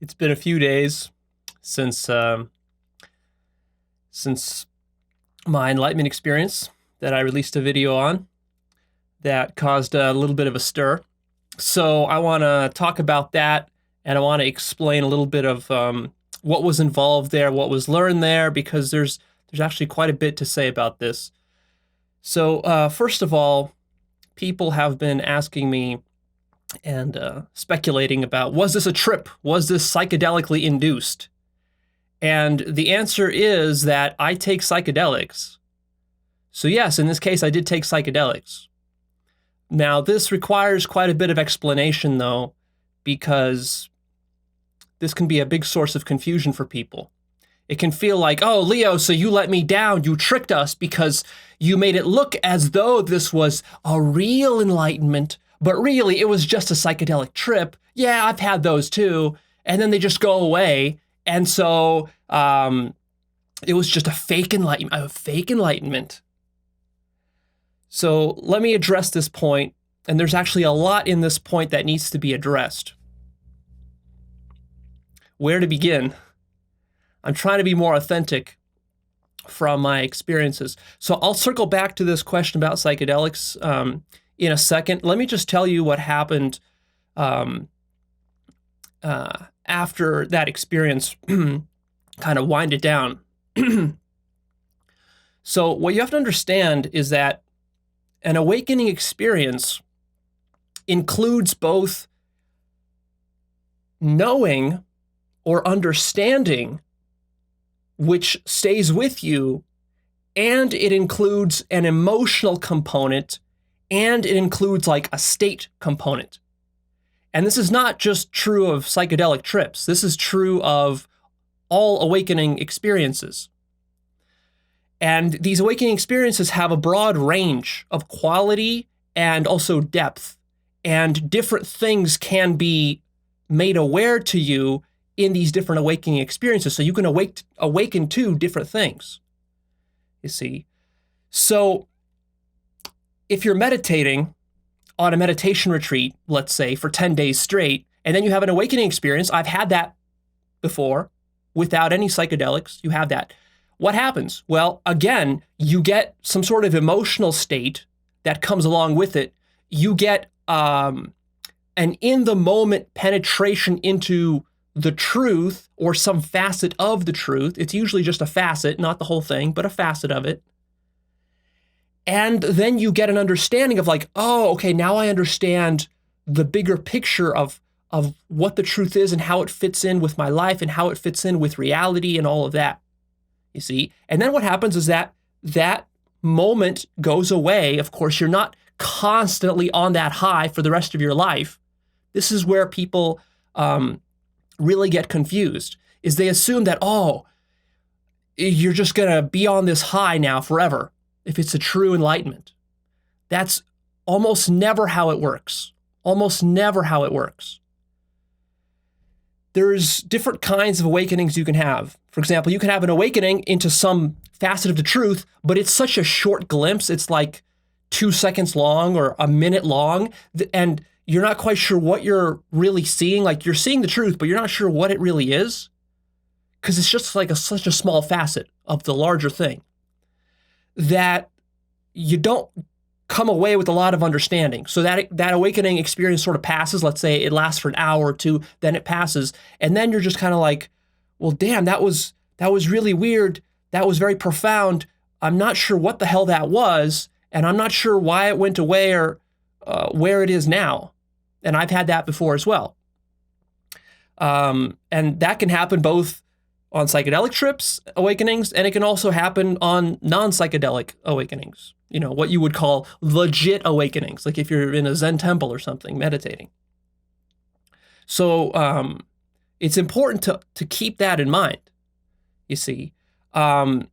It's been a few days since my enlightenment experience that I released a video on that caused a little bit of a stir. So I want to talk about that, and I want to explain a little bit of what was involved there, what was learned there, because there's actually quite a bit to say about this. So first of all, people have been asking me and speculating about, was this a trip? Was this psychedelically induced? And the answer is that I take psychedelics. So yes, in this case, I did take psychedelics. Now, this requires quite a bit of explanation, though, because this can be a big source of confusion for people. It can feel like, oh, Leo, so you let me down. You tricked us because you made it look as though this was a real enlightenment, but really it was just a psychedelic trip. Yeah, I've had those too. And then they just go away. And so it was just a fake enlightenment. So let me address this point. And there's actually a lot in this point that needs to be addressed. Where to begin? I'm trying to be more authentic from my experiences. So I'll circle back to this question about psychedelics in a second. Let me just tell you what happened after that experience, kind of wind it down. So what you have to understand is that an awakening experience includes both knowing or understanding, which stays with you, and it includes an emotional component, and it includes like a state component. And this is not just true of psychedelic trips. This is true of all awakening experiences. And these awakening experiences have a broad range of quality and also depth, and different things can be made aware to you in these different awakening experiences. So you can awaken to different things, you see. So if you're meditating on a meditation retreat, let's say for 10 days straight, and then you have an awakening experience, I've had that before without any psychedelics, you have that. What happens? Well, again, you get some sort of emotional state that comes along with it. You get an in-the-moment penetration into the truth or some facet of the truth. It's usually just a facet, not the whole thing, but a facet of it. And then you get an understanding of like, oh, okay, now I understand the bigger picture of what the truth is and how it fits in with my life and how it fits in with reality and all of that, you see? And then what happens is that moment goes away. Of course, you're not constantly on that high for the rest of your life. This is where people really get confused, is they assume that, oh, you're just going to be on this high now forever if it's a true enlightenment. That's almost never how it works. Almost never how it works. There's different kinds of awakenings you can have. For example, you can have an awakening into some facet of the truth, but it's such a short glimpse. It's like 2 seconds long or a minute long, and you're not quite sure what you're really seeing. Like, you're seeing the truth, but you're not sure what it really is, because it's just like such a small facet of the larger thing, that you don't come away with a lot of understanding. So that awakening experience sort of passes. Let's say it lasts for an hour or two, then it passes. And then you're just kind of like, well, damn, that was really weird. That was very profound. I'm not sure what the hell that was, and I'm not sure why it went away or where it is now. And I've had that before as well. And that can happen both on psychedelic trips, awakenings, and it can also happen on non-psychedelic awakenings. You know, what you would call legit awakenings, like if you're in a Zen temple or something, meditating. So it's important to keep that in mind, you see. In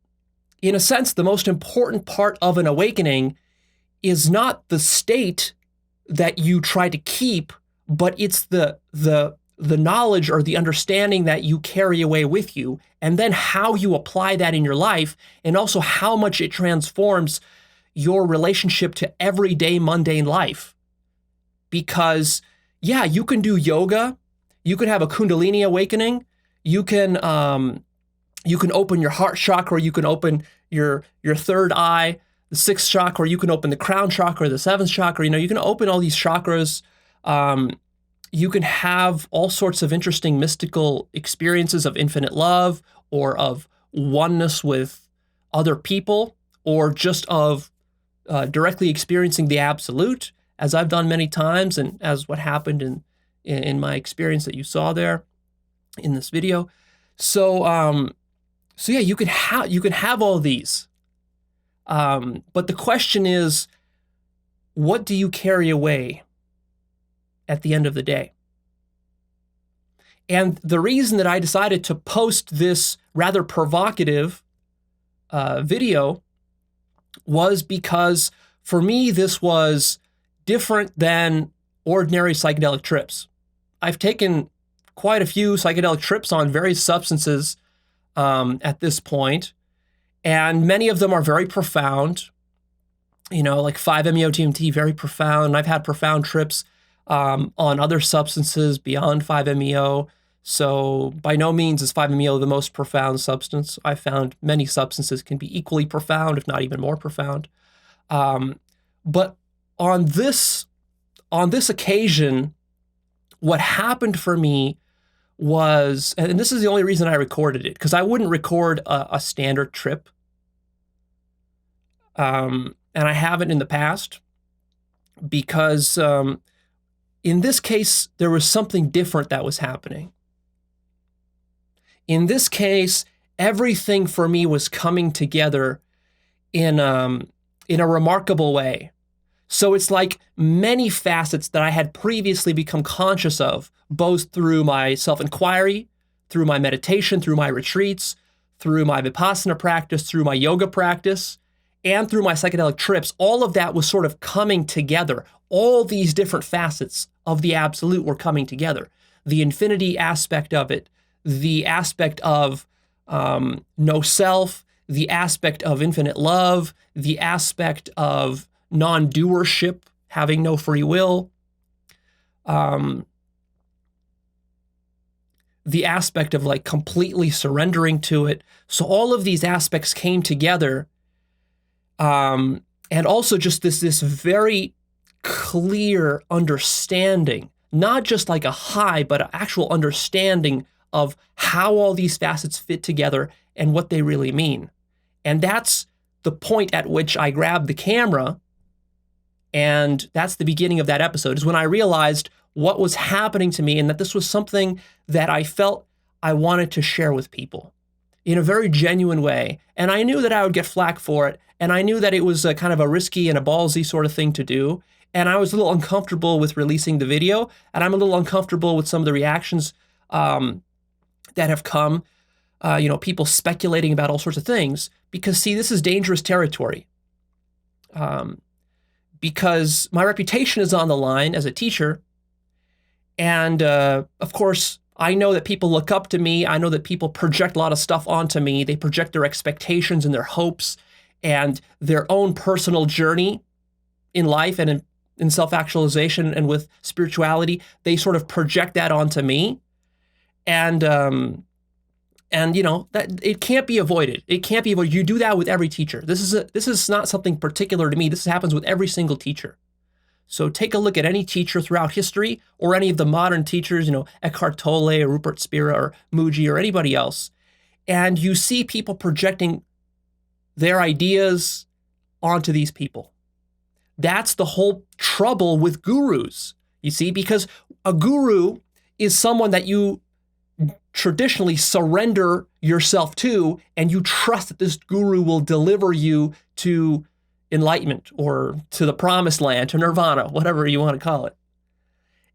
a sense, the most important part of an awakening is not the state that you try to keep, but it's the knowledge or the understanding that you carry away with you, and then how you apply that in your life, and also how much it transforms your relationship to everyday mundane life. Because, yeah, you can do yoga, You could have a Kundalini awakening. You can open your heart chakra. You can open your third eye, the sixth chakra. You can open the crown chakra, the seventh chakra. You can open all these chakras. You can have all sorts of interesting mystical experiences of infinite love, or of oneness with other people, or just of directly experiencing the absolute, as I've done many times, and as what happened in my experience that you saw there in this video. So yeah, you can have all these, but the question is, what do you carry away at the end of the day? And the reason that I decided to post this rather provocative video was because, for me, this was different than ordinary psychedelic trips. I've taken quite a few psychedelic trips on various substances at this point, and many of them are very profound. Like 5-MeO-DMT, very profound. I've had profound trips on other substances beyond 5-MeO. So by no means is 5-MeO the most profound substance. I've found many substances can be equally profound, if not even more profound. But on this occasion, what happened for me was, and this is the only reason I recorded it, because I wouldn't record a standard trip. And I haven't in the past, because in this case, there was something different that was happening. In this case, everything for me was coming together in a remarkable way. So it's like many facets that I had previously become conscious of, both through my self-inquiry, through my meditation, through my retreats, through my Vipassana practice, through my yoga practice, and through my psychedelic trips. All of that was sort of coming together. All these different facets of the absolute were coming together. The infinity aspect of it, the aspect of no self, the aspect of infinite love, the aspect of non-doership, having no free will, the aspect of like completely surrendering to it. So all of these aspects came together, and also just this very clear understanding, not just like a high, but an actual understanding of how all these facets fit together and what they really mean. And that's the point at which I grabbed the camera, and that's the beginning of that episode, is when I realized what was happening to me, and that this was something that I felt I wanted to share with people in a very genuine way. And I knew that I would get flack for it, and I knew that it was a kind of a risky and a ballsy sort of thing to do. And I was a little uncomfortable with releasing the video, and I'm a little uncomfortable with some of the reactions that have come, people speculating about all sorts of things, because see, this is dangerous territory. Because my reputation is on the line as a teacher. And of course, I know that people look up to me. I know that people project a lot of stuff onto me. They project their expectations and their hopes and their own personal journey in life and in self-actualization and with spirituality. They sort of project that onto me. And that it can't be avoided. It can't be avoided. You do that with every teacher. This is not something particular to me. This happens with every single teacher. So take a look at any teacher throughout history, or any of the modern teachers, Eckhart Tolle or Rupert Spira or Mooji or anybody else, and you see people projecting their ideas onto these people. That's the whole trouble with gurus, you see, because a guru is someone that you traditionally surrender yourself to, and you trust that this guru will deliver you to enlightenment or to the promised land, to nirvana, whatever you want to call it.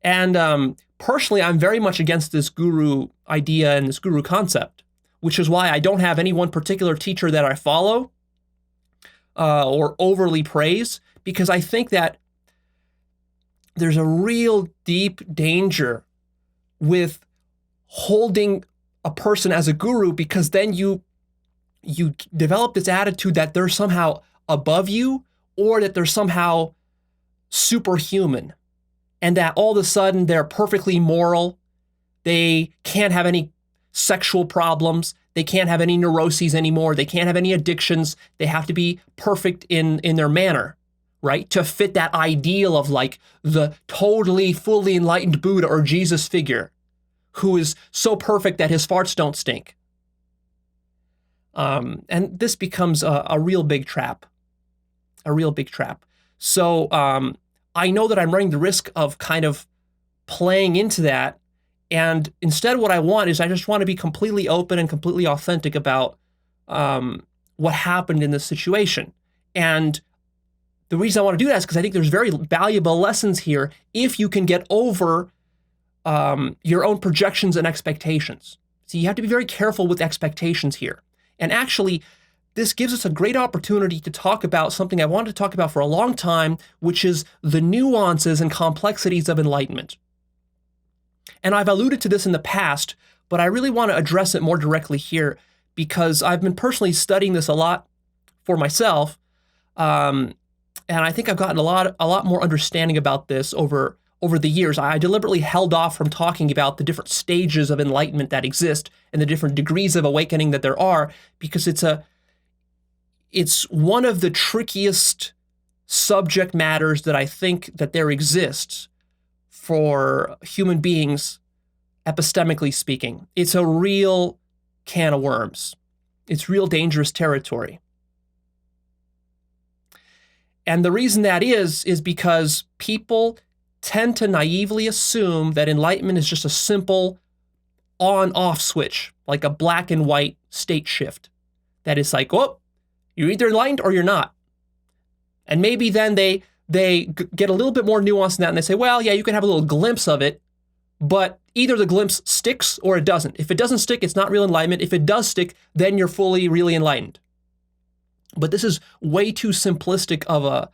And personally, I'm very much against this guru idea and this guru concept, which is why I don't have any one particular teacher that I follow or overly praise, because I think that there's a real deep danger with holding a person as a guru, because then you develop this attitude that they're somehow above you, or that they're somehow superhuman, and that all of a sudden they're perfectly moral, They can't have any sexual problems. They can't have any neuroses anymore. They can't have any addictions. They have to be perfect in their manner, right? To fit that ideal of like the totally, fully enlightened Buddha or Jesus figure who is so perfect that his farts don't stink. And this becomes a real big trap, a real big trap. So I know that I'm running the risk of kind of playing into that. And instead, what I want is I just want to be completely open and completely authentic about what happened in this situation. And the reason I want to do that is because I think there's very valuable lessons here if you can get over your own projections and expectations. So you have to be very careful with expectations here. And actually, this gives us a great opportunity to talk about something I wanted to talk about for a long time, which is the nuances and complexities of enlightenment. And I've alluded to this in the past, but I really want to address it more directly here because I've been personally studying this a lot for myself. And I think I've gotten a lot more understanding about this over the years. I deliberately held off from talking about the different stages of enlightenment that exist and the different degrees of awakening that there are, because it's one of the trickiest subject matters that I think that there exists for human beings, epistemically speaking. It's a real can of worms. It's real dangerous territory. And the reason that is because people tend to naively assume that enlightenment is just a simple on-off switch, like a black and white state shift. That is like, oh, you're either enlightened or you're not. And maybe then they get a little bit more nuanced in that and they say, well, yeah, you can have a little glimpse of it, but either the glimpse sticks or it doesn't. If it doesn't stick, it's not real enlightenment. If it does stick, then you're fully, really enlightened. But this is way too simplistic of a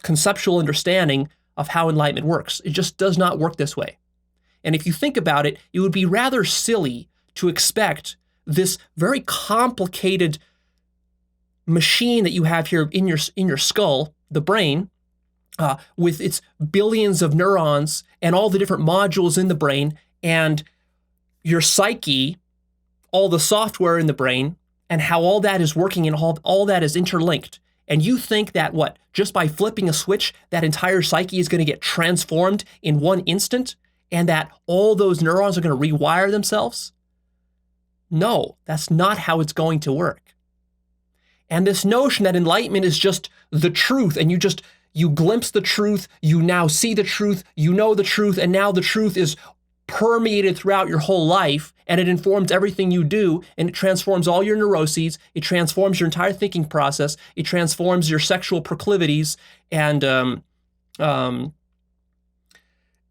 conceptual understanding of how enlightenment works. It just does not work this way. And if you think about it, it would be rather silly to expect this very complicated machine that you have here in your skull, the brain, with its billions of neurons and all the different modules in the brain and your psyche, all the software in the brain, and how all that is working and all that is interlinked. And you think that what? Just by flipping a switch, that entire psyche is going to get transformed in one instant and that all those neurons are going to rewire themselves? No, that's not how it's going to work. And this notion that enlightenment is just the truth and you glimpse the truth, you now see the truth, you know the truth, and now the truth is permeated throughout your whole life, and it informs everything you do, and it transforms all your neuroses, it transforms your entire thinking process, it transforms your sexual proclivities, and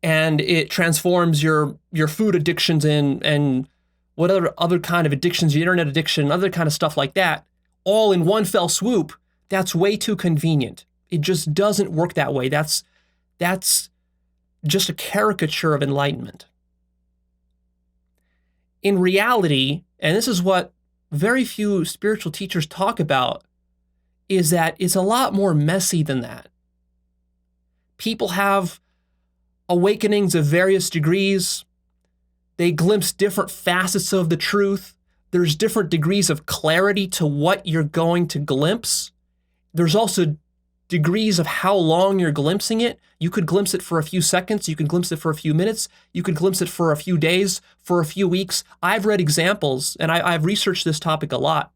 it transforms your food addictions and what other kind of addictions, your internet addiction, other kind of stuff like that, all in one fell swoop. That's way too convenient. It just doesn't work that way. That's just a caricature of enlightenment. In reality, and this is what very few spiritual teachers talk about, is that it's a lot more messy than that. People have awakenings of various degrees. They glimpse different facets of the truth. There's different degrees of clarity to what you're going to glimpse. There's also degrees of how long you're glimpsing it. You could glimpse it for a few seconds. You could glimpse it for a few minutes. You could glimpse it for a few days, for a few weeks. I've read examples, and I've researched this topic a lot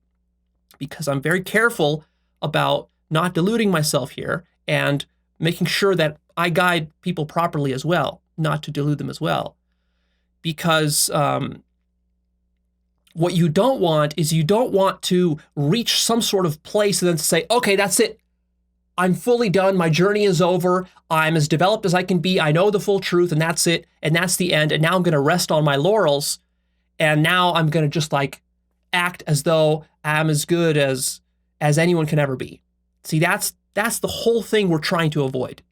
because I'm very careful about not deluding myself here and making sure that I guide people properly as well, not to delude them as well. Because what you don't want is you don't want to reach some sort of place and then say, okay, that's it. I'm fully done. My journey is over. I'm as developed as I can be. I know the full truth, and that's it. And that's the end. And now I'm going to rest on my laurels. And now I'm going to just like act as though I'm as good as anyone can ever be. See, that's the whole thing we're trying to avoid.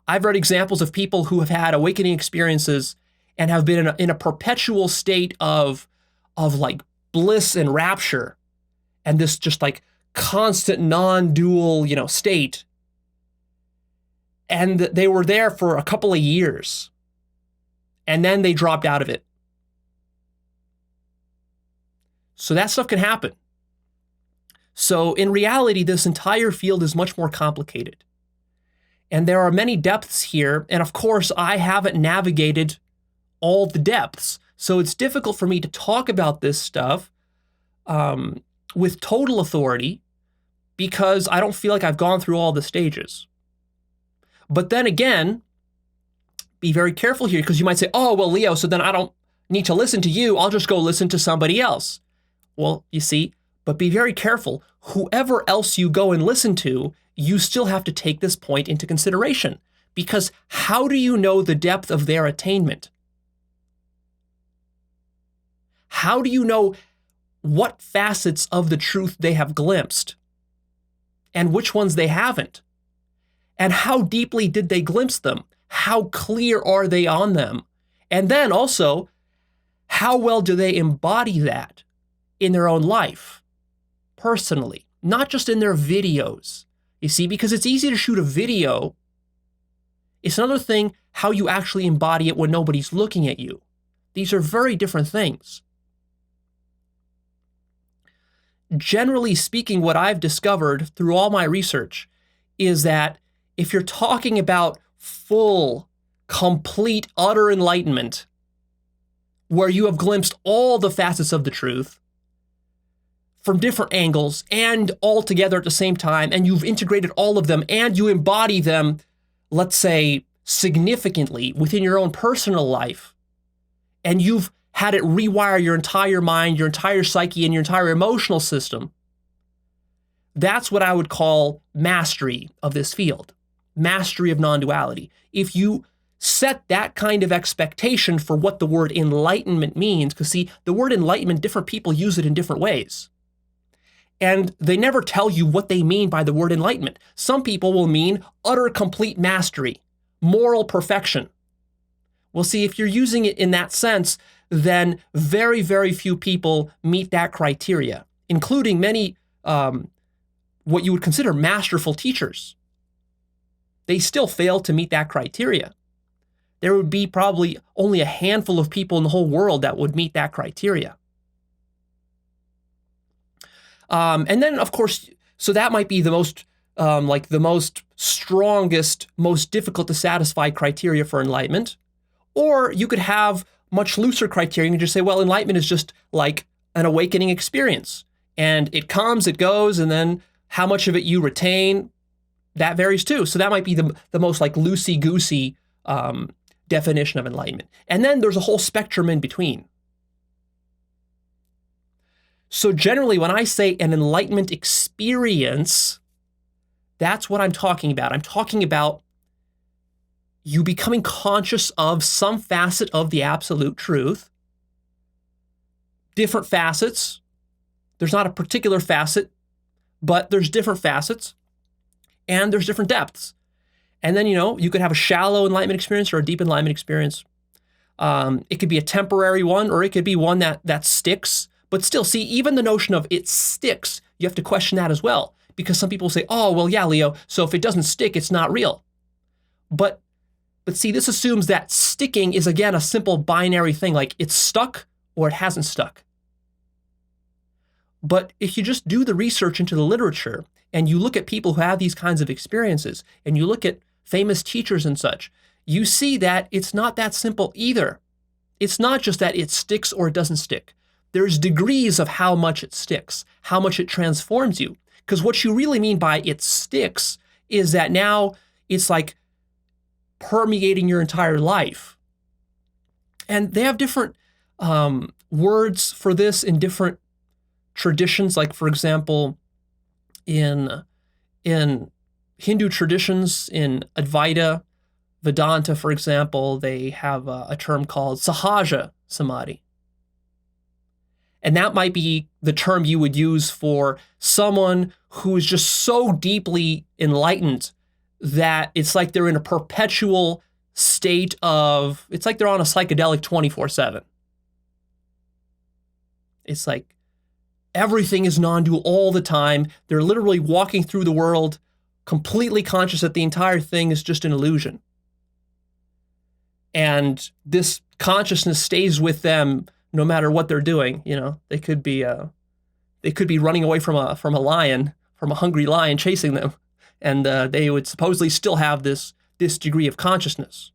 I've read examples of people who have had awakening experiences and have been in a perpetual state of like bliss and rapture, and this just like constant non-dual, state. And they were there for a couple of years. and then they dropped out of it. So that stuff can happen. So in reality, this entire field is much more complicated. And there are many depths here. And of course, I haven't navigated all the depths. So it's difficult for me to talk about this stuff with total authority because I don't feel like I've gone through all the stages. But then again, be very careful here because you might say, oh, well, Leo, so then I don't need to listen to you. I'll just go listen to somebody else. Well, you see, but be very careful. Whoever else you go and listen to, you still have to take this point into consideration because how do you know the depth of their attainment? How do you know what facets of the truth they have glimpsed and which ones they haven't? And how deeply did they glimpse them? How clear are they on them? And then also, how well do they embody that in their own life, personally, not just in their videos? You see, because it's easy to shoot a video. It's another thing how you actually embody it when nobody's looking at you. These are very different things. Generally speaking, what I've discovered through all my research is that if you're talking about full, complete, utter enlightenment, where you have glimpsed all the facets of the truth from different angles and all together at the same time, and you've integrated all of them and you embody them, let's say, significantly within your own personal life, and you've had it rewire your entire mind, your entire psyche, and your entire emotional system, that's what I would call mastery of this field, mastery of non-duality. If you set that kind of expectation for what the word enlightenment means, because see, the word enlightenment, different people use it in different ways. And they never tell you what they mean by the word enlightenment. Some people will mean utter complete mastery, moral perfection. Well, see, if you're using it in that sense, then very, very few people meet that criteria, including many what you would consider masterful teachers. They still fail to meet that criteria. There would be probably only a handful of people in the whole world that would meet that criteria. And then, of course, so that might be the most, the most strongest, most difficult to satisfy criteria for enlightenment. Or you could have much looser criteria and just say, well, enlightenment is just like an awakening experience. And it comes, it goes, and then how much of it you retain, that varies too. So that might be the most like loosey-goosey definition of enlightenment. And then there's a whole spectrum in between. So generally, when I say an enlightenment experience, that's what I'm talking about. I'm talking about you becoming conscious of some facet of the absolute truth, different facets. There's not a particular facet, but there's different facets, and there's different depths. And then, you could have a shallow enlightenment experience or a deep enlightenment experience. It could be a temporary one, or it could be one that sticks. But still, see, even the notion of it sticks, you have to question that as well. Because some people say, oh, well, yeah, Leo, so if it doesn't stick, it's not real. But see, this assumes that sticking is, again, a simple binary thing, like it's stuck or it hasn't stuck. But if you just do the research into the literature and you look at people who have these kinds of experiences and you look at famous teachers and such, you see that it's not that simple either. It's not just that it sticks or it doesn't stick. There's degrees of how much it sticks, how much it transforms you. Because what you really mean by it sticks is that now it's like permeating your entire life. And they have different words for this in different traditions. Like, for example, in Hindu traditions, in Advaita, Vedanta, for example, they have a term called Sahaja Samadhi. And that might be the term you would use for someone who is just so deeply enlightened that it's like they're in a perpetual state of, it's like they're on a psychedelic 24/7. It's like everything is non-dual all the time. They're literally walking through the world completely conscious that the entire thing is just an illusion. and this consciousness stays with them no matter what they're doing. You know, they could be running away from a lion, from a hungry lion chasing them, and they would supposedly still have this degree of consciousness.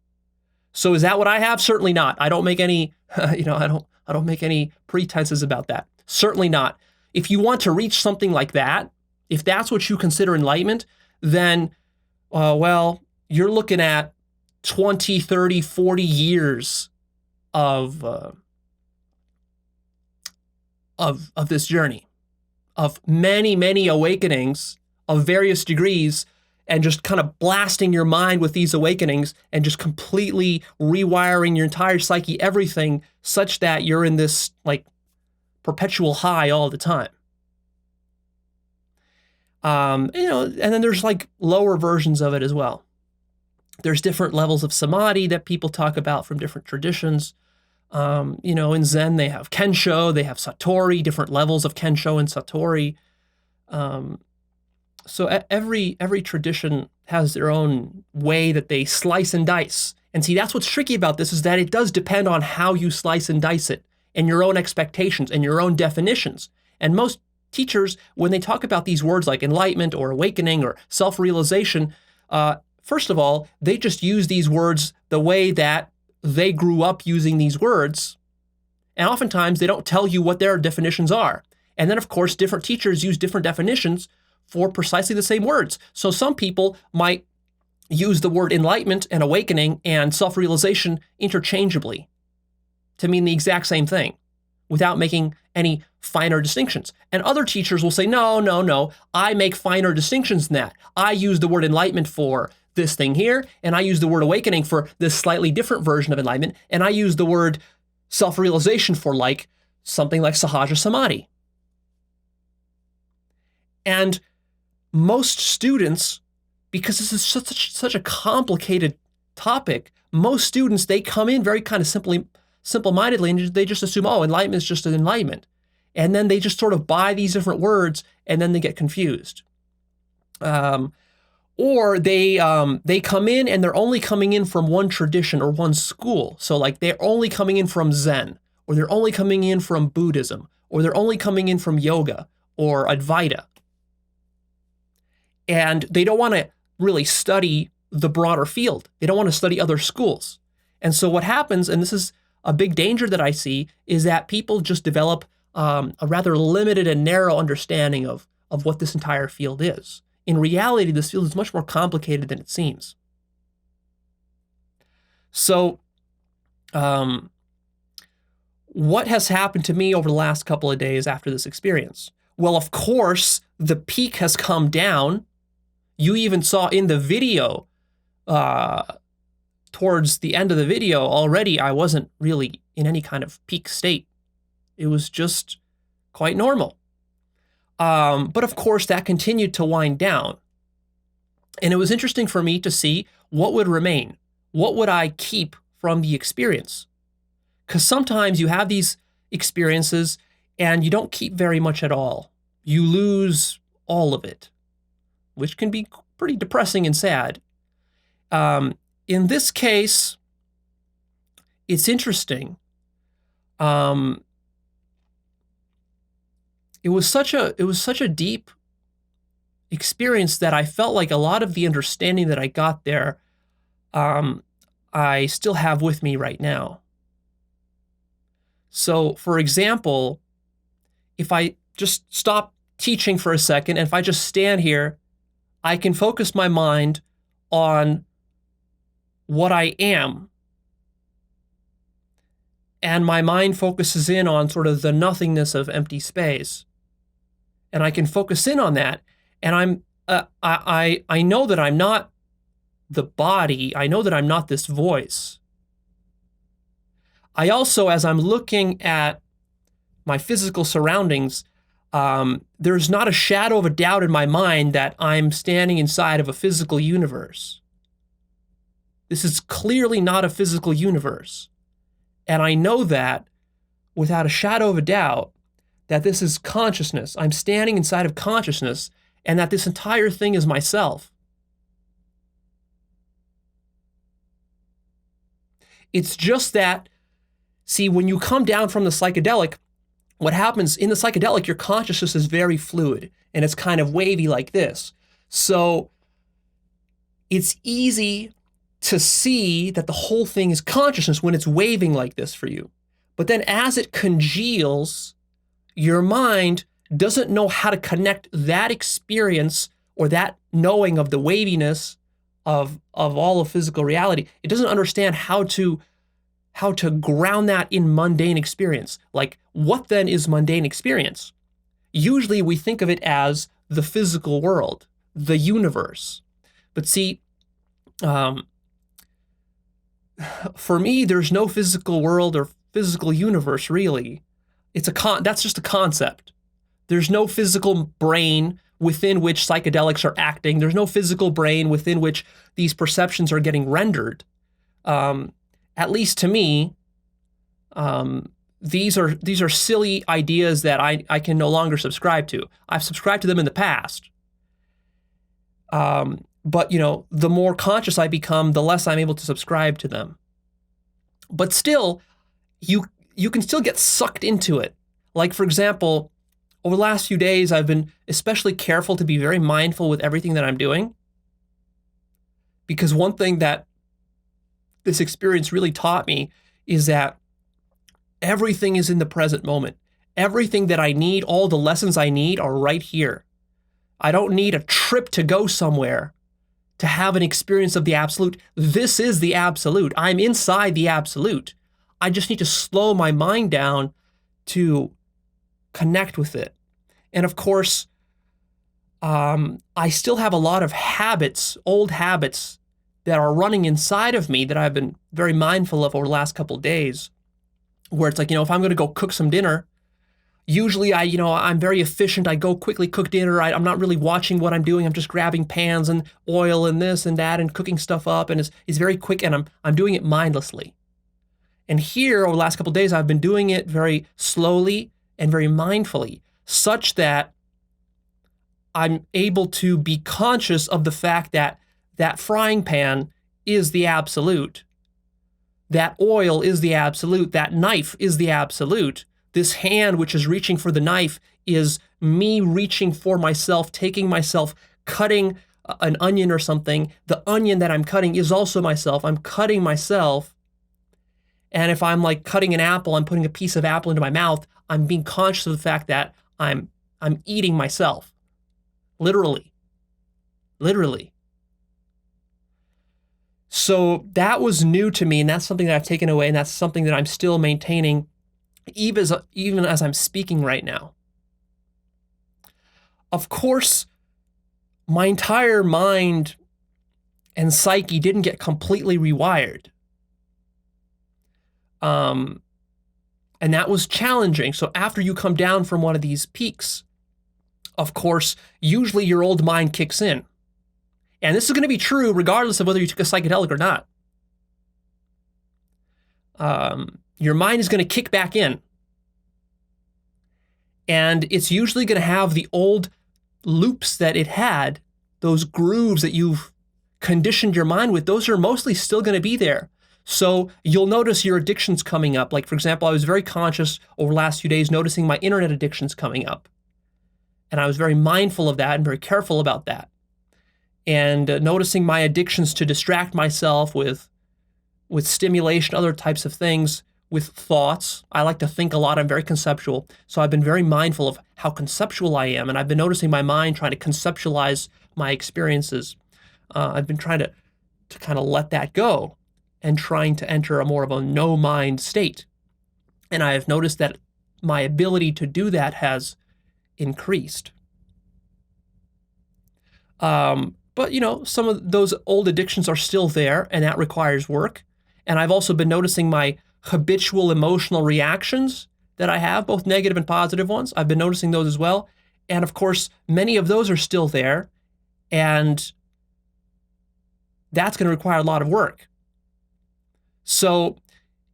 So is that what I have? Certainly not. I don't make any, I don't make any pretenses about that. Certainly not. If you want to reach something like that, if that's what you consider enlightenment, then, well, you're looking at 20, 30, 40 years of this journey, of many, many awakenings of various degrees, and just kind of blasting your mind with these awakenings and just completely rewiring your entire psyche, everything, such that you're in this like perpetual high all the time. And then there's like lower versions of it as well. There's different levels of samadhi that people talk about from different traditions. In Zen, they have Kensho, they have Satori, different levels of Kensho and Satori. So every tradition has their own way that they slice and dice. And see, that's what's tricky about this, is that it does depend on how you slice and dice it, and your own expectations and your own definitions. And most teachers, when they talk about these words like enlightenment or awakening or self-realization, first of all, they just use these words the way that they grew up using these words. And oftentimes they don't tell you what their definitions are. And then, of course, different teachers use different definitions for precisely the same words. So some people might use the word enlightenment and awakening and self-realization interchangeably to mean the exact same thing without making any finer distinctions. And other teachers will say, no, I make finer distinctions than that. I use the word enlightenment for this thing here, and I use the word awakening for this slightly different version of enlightenment, and I use the word self-realization for like something like Sahaja Samadhi. And most students, because this is such a complicated topic, most students, they come in very kind of simple-mindedly, and they just assume, oh, enlightenment is just an enlightenment. And then they just sort of buy these different words, and then they get confused. Or they come in and they're only coming in from one tradition or one school. So like they're only coming in from Zen, or they're only coming in from Buddhism, or they're only coming in from yoga or Advaita. And they don't want to really study the broader field. They don't want to study other schools. And so what happens, and this is a big danger that I see, is that people just develop a rather limited and narrow understanding of what this entire field is. In reality, this field is much more complicated than it seems. So what has happened to me over the last couple of days after this experience? Well, of course, the peak has come down. You even saw in the video, towards the end of the video already, I wasn't really in any kind of peak state. It was just quite normal. But of course, that continued to wind down. And it was interesting for me to see what would remain. What would I keep from the experience? Because sometimes you have these experiences and you don't keep very much at all. You lose all of it, which can be pretty depressing and sad. In this case, it's interesting. It was such a deep experience that I felt like a lot of the understanding that I got there, I still have with me right now. So, for example, if I just stop teaching for a second, and if I just stand here, I can focus my mind on what I am. And my mind focuses in on sort of the nothingness of empty space. And I can focus in on that. And I know that I'm not the body. I know that I'm not this voice. I also, as I'm looking at my physical surroundings, there's not a shadow of a doubt in my mind that I'm standing inside of a physical universe. This is clearly not a physical universe. And I know that without a shadow of a doubt that this is consciousness. I'm standing inside of consciousness, and that this entire thing is myself. It's just that, see, when you come down from the psychedelic, what happens in the psychedelic, your consciousness is very fluid and it's kind of wavy like this. So it's easy to see that the whole thing is consciousness when it's waving like this for you. But then as it congeals, your mind doesn't know how to connect that experience or that knowing of the waviness of all of physical reality. It doesn't understand how to ground that in mundane experience. Like, what then is mundane experience? Usually we think of it as the physical world, the universe. But see, for me, there's no physical world or physical universe, really. That's just a concept. There's no physical brain within which psychedelics are acting. There's no physical brain within which these perceptions are getting rendered. At least to me, these are silly ideas that I can no longer subscribe to. I've subscribed to them in the past. But the more conscious I become, the less I'm able to subscribe to them. But still, you can still get sucked into it. Like, for example, over the last few days, I've been especially careful to be very mindful with everything that I'm doing. Because one thing that this experience really taught me is that everything is in the present moment. Everything that I need, all the lessons I need are right here. I don't need a trip to go somewhere to have an experience of the absolute. This is the absolute. I'm inside the absolute. I just need to slow my mind down to connect with it. And of course, I still have a lot of habits, old habits that are running inside of me that I've been very mindful of over the last couple of days, where it's like, if I'm going to go cook some dinner, usually I'm very efficient. I go quickly cook dinner. I'm not really watching what I'm doing. I'm just grabbing pans and oil and this and that and cooking stuff up. And it's very quick, and I'm doing it mindlessly. And here, over the last couple of days, I've been doing it very slowly and very mindfully, such that I'm able to be conscious of the fact that that frying pan is the absolute. That oil is the absolute. That knife is the absolute. This hand which is reaching for the knife is me reaching for myself, taking myself, cutting an onion or something. The onion that I'm cutting is also myself. I'm cutting myself. And if I'm like cutting an apple, I'm putting a piece of apple into my mouth, I'm being conscious of the fact that I'm eating myself. Literally. So that was new to me, and that's something that I've taken away, and that's something that I'm still maintaining even as I'm speaking right now. Of course, my entire mind and psyche didn't get completely rewired. And that was challenging. So after you come down from one of these peaks, of course, usually your old mind kicks in. And this is going to be true regardless of whether you took a psychedelic or not. Your mind is going to kick back in. And it's usually going to have the old loops that it had, those grooves that you've conditioned your mind with, those are mostly still going to be there. So you'll notice your addictions coming up. Like, for example, I was very conscious over the last few days noticing my internet addictions coming up. And I was very mindful of that and very careful about that. And noticing my addictions to distract myself with stimulation, other types of things, with thoughts. I like to think a lot. I'm very conceptual. So I've been very mindful of how conceptual I am. And I've been noticing my mind trying to conceptualize my experiences. I've been trying to kind of let that go and trying to enter a more of a no-mind state. And I have noticed that my ability to do that has increased. But, some of those old addictions are still there, and that requires work. And I've also been noticing my habitual emotional reactions that I have, both negative and positive ones. I've been noticing those as well. And of course, many of those are still there. And that's going to require a lot of work. So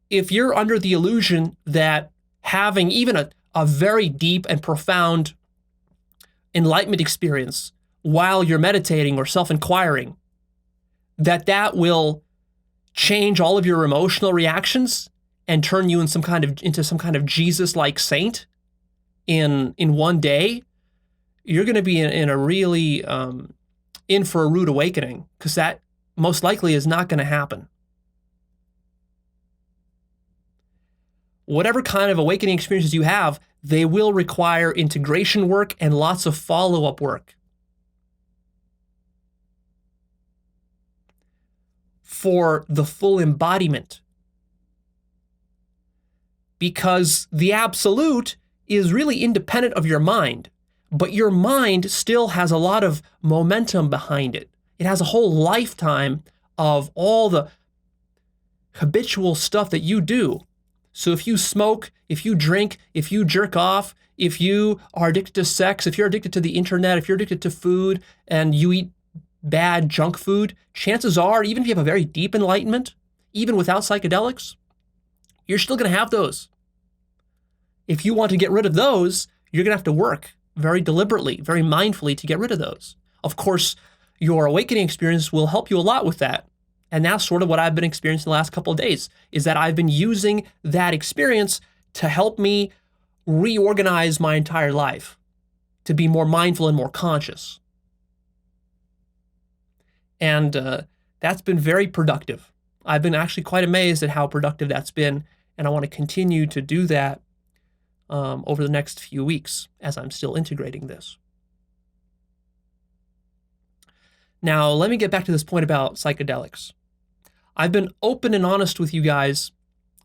if you're under the illusion that having even a very deep and profound enlightenment experience while you're meditating or self-inquiring, that will change all of your emotional reactions and turn you into some kind of Jesus-like saint in one day, you're going to be in a really in for a rude awakening, because that most likely is not going to happen. Whatever kind of awakening experiences you have, they will require integration work and lots of follow-up work. For the full embodiment. Because the absolute is really independent of your mind, but your mind still has a lot of momentum behind it. It has a whole lifetime of all the habitual stuff that you do. So if you smoke, if you drink, if you jerk off, if you are addicted to sex, if you're addicted to the internet, if you're addicted to food, and you eat bad junk food, chances are, even if you have a very deep enlightenment, even without psychedelics, you're still going to have those. If you want to get rid of those, you're going to have to work very deliberately, very mindfully to get rid of those. Of course, your awakening experience will help you a lot with that. And that's sort of what I've been experiencing the last couple of days, is that I've been using that experience to help me reorganize my entire life, to be more mindful and more conscious. And that's been very productive. I've been actually quite amazed at how productive that's been, and I want to continue to do that over the next few weeks as I'm still integrating this. Now, let me get back to this point about psychedelics. I've been open and honest with you guys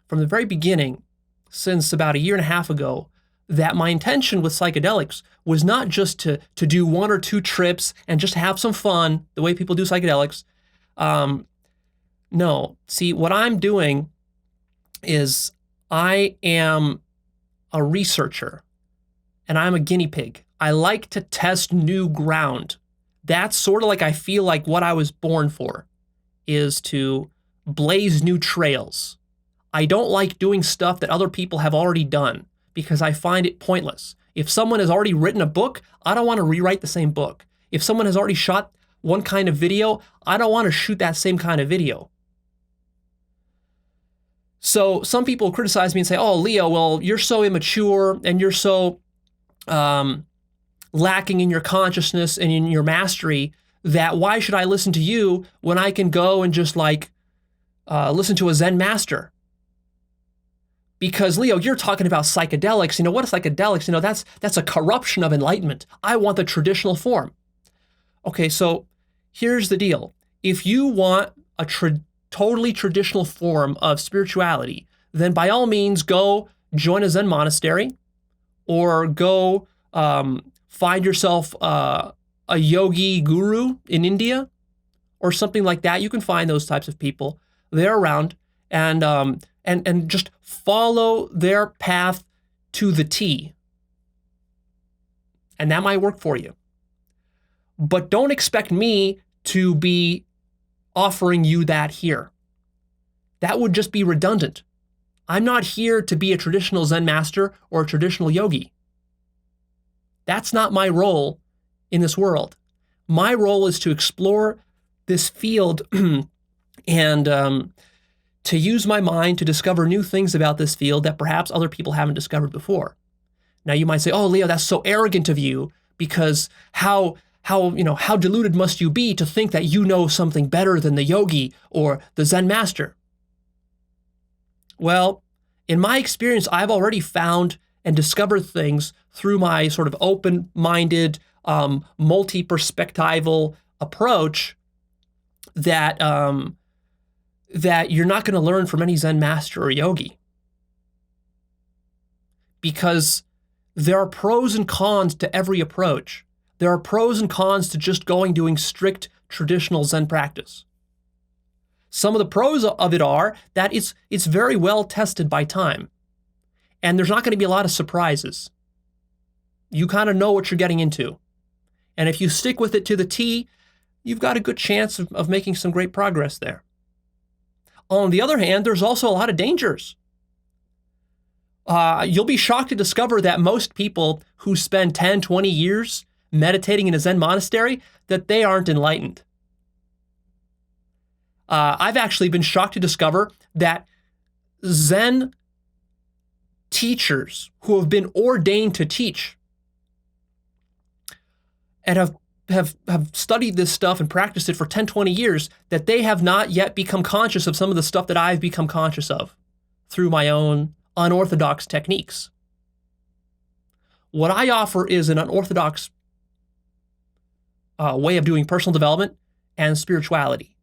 from the very beginning, since about 1.5 years ago, that my intention with psychedelics was not just to do 1 or 2 trips and just have some fun the way people do psychedelics. No, see, what I'm doing is I am a researcher and I'm a guinea pig. I like to test new ground. That's sort of like, I feel like what I was born for, is to blaze new trails. I don't like doing stuff that other people have already done, because I find it pointless. If someone has already written a book, I don't want to rewrite the same book. If someone has already shot one kind of video, I don't want to shoot that same kind of video. So some people criticize me and say, oh, Leo, well, you're so immature and you're so lacking in your consciousness and in your mastery, that why should I listen to you when I can go and just listen to a Zen master? Because, Leo, you're talking about psychedelics. What are psychedelics? That's a corruption of enlightenment. I want the traditional form. Okay, so here's the deal. If you want a totally traditional form of spirituality, then by all means go join a Zen monastery, or go find yourself a yogi guru in India or something like that. You can find those types of people. They're around, and just follow their path to the T. And that might work for you. But don't expect me to be offering you that here. That would just be redundant. I'm not here to be a traditional Zen master or a traditional yogi. That's not my role in this world. My role is to explore this field and to use my mind to discover new things about this field that perhaps other people haven't discovered before. Now you might say, oh, Leo, that's so arrogant of you, because how deluded must you be to think that you know something better than the yogi or the Zen master? Well, in my experience, I've already found and discovered things through my sort of open-minded, multi-perspectival approach that you're not going to learn from any Zen master or yogi. Because there are pros and cons to every approach. There are pros and cons to just doing strict traditional Zen practice. Some of the pros of it are that it's very well tested by time. And there's not going to be a lot of surprises. You kind of know what you're getting into. And if you stick with it to the T, you've got a good chance of making some great progress there. On the other hand, there's also a lot of dangers. You'll be shocked to discover that most people who spend 10, 20 years meditating in a Zen monastery, that they aren't enlightened. I've actually been shocked to discover that Zen teachers who have been ordained to teach and have studied this stuff and practiced it for 10, 20 years, that they have not yet become conscious of some of the stuff that I've become conscious of through my own unorthodox techniques. What I offer is an unorthodox way of doing personal development and spirituality.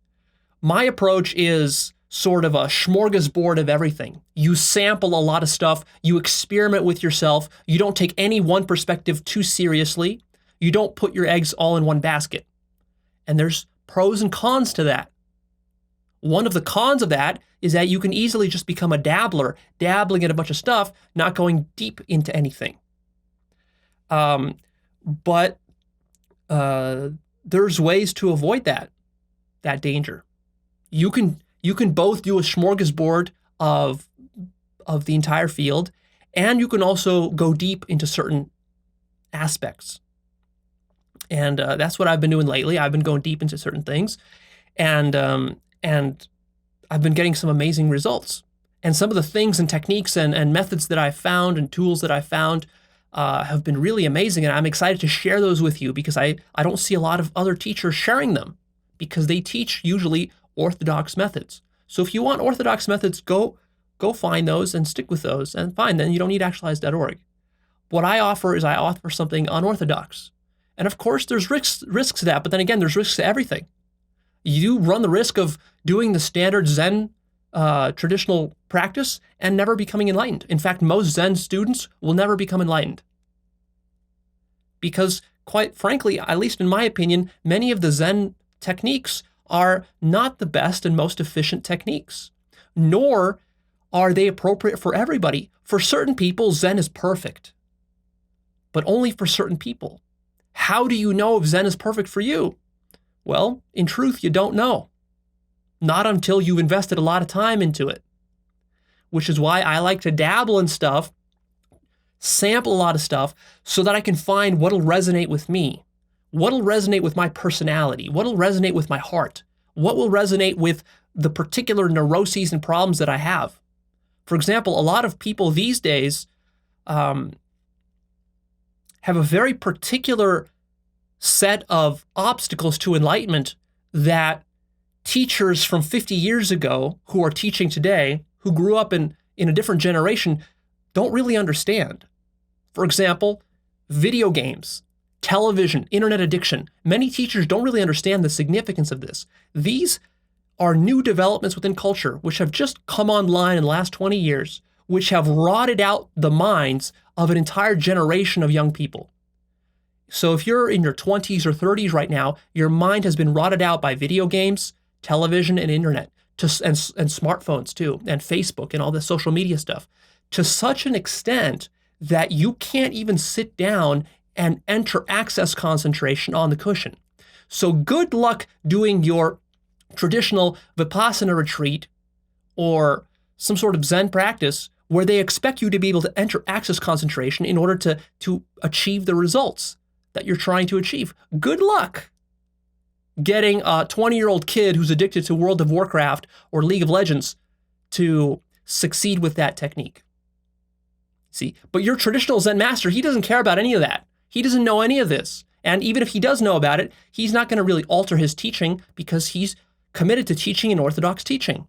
My approach is sort of a smorgasbord of everything. You sample a lot of stuff. You experiment with yourself. You don't take any one perspective too seriously. You don't put your eggs all in one basket. And there's pros and cons to that. One of the cons of that is that you can easily just become a dabbler, dabbling in a bunch of stuff, not going deep into anything. But there's ways to avoid that danger. You can both do a smorgasbord of the entire field, and you can also go deep into certain aspects. And that's what I've been doing lately. I've been going deep into certain things, and I've been getting some amazing results. And some of the things and techniques and methods that I've found and tools that I've found have been really amazing. And I'm excited to share those with you because I don't see a lot of other teachers sharing them because they teach usually orthodox methods. So if you want orthodox methods, go find those and stick with those, and fine, then you don't need Actualized.org. What I offer is I offer something unorthodox. And of course, there's risks to that, but then again, there's risks to everything. You run the risk of doing the standard Zen traditional practice and never becoming enlightened. In fact, most Zen students will never become enlightened. Because quite frankly, at least in my opinion, many of the Zen techniques are not the best and most efficient techniques, nor are they appropriate for everybody. For certain people, Zen is perfect, but only for certain people. How do you know if Zen is perfect for you? Well, in truth, you don't know. Not until you've invested a lot of time into it, which is why I like to dabble in stuff, sample a lot of stuff, so that I can find what'll resonate with me, what'll resonate with my personality, what'll resonate with my heart, what will resonate with the particular neuroses and problems that I have. For example, a lot of people these days have a very particular set of obstacles to enlightenment that teachers from 50 years ago who are teaching today, who grew up in a different generation, don't really understand. For example, video games, television, internet addiction. Many teachers don't really understand the significance of this. These are new developments within culture, which have just come online in the last 20 years, which have rotted out the minds of an entire generation of young people. So if you're in your 20s or 30s right now, your mind has been rotted out by video games, television, and internet, and smartphones too, and Facebook and all this social media stuff, to such an extent that you can't even sit down and enter access concentration on the cushion. So good luck doing your traditional Vipassana retreat or some sort of Zen practice where they expect you to be able to enter access concentration in order to achieve the results that you're trying to achieve. Good luck getting a 20-year-old kid who's addicted to World of Warcraft or League of Legends to succeed with that technique. See, but your traditional Zen master, he doesn't care about any of that. He doesn't know any of this. And even if he does know about it, he's not going to really alter his teaching because he's committed to teaching an orthodox teaching.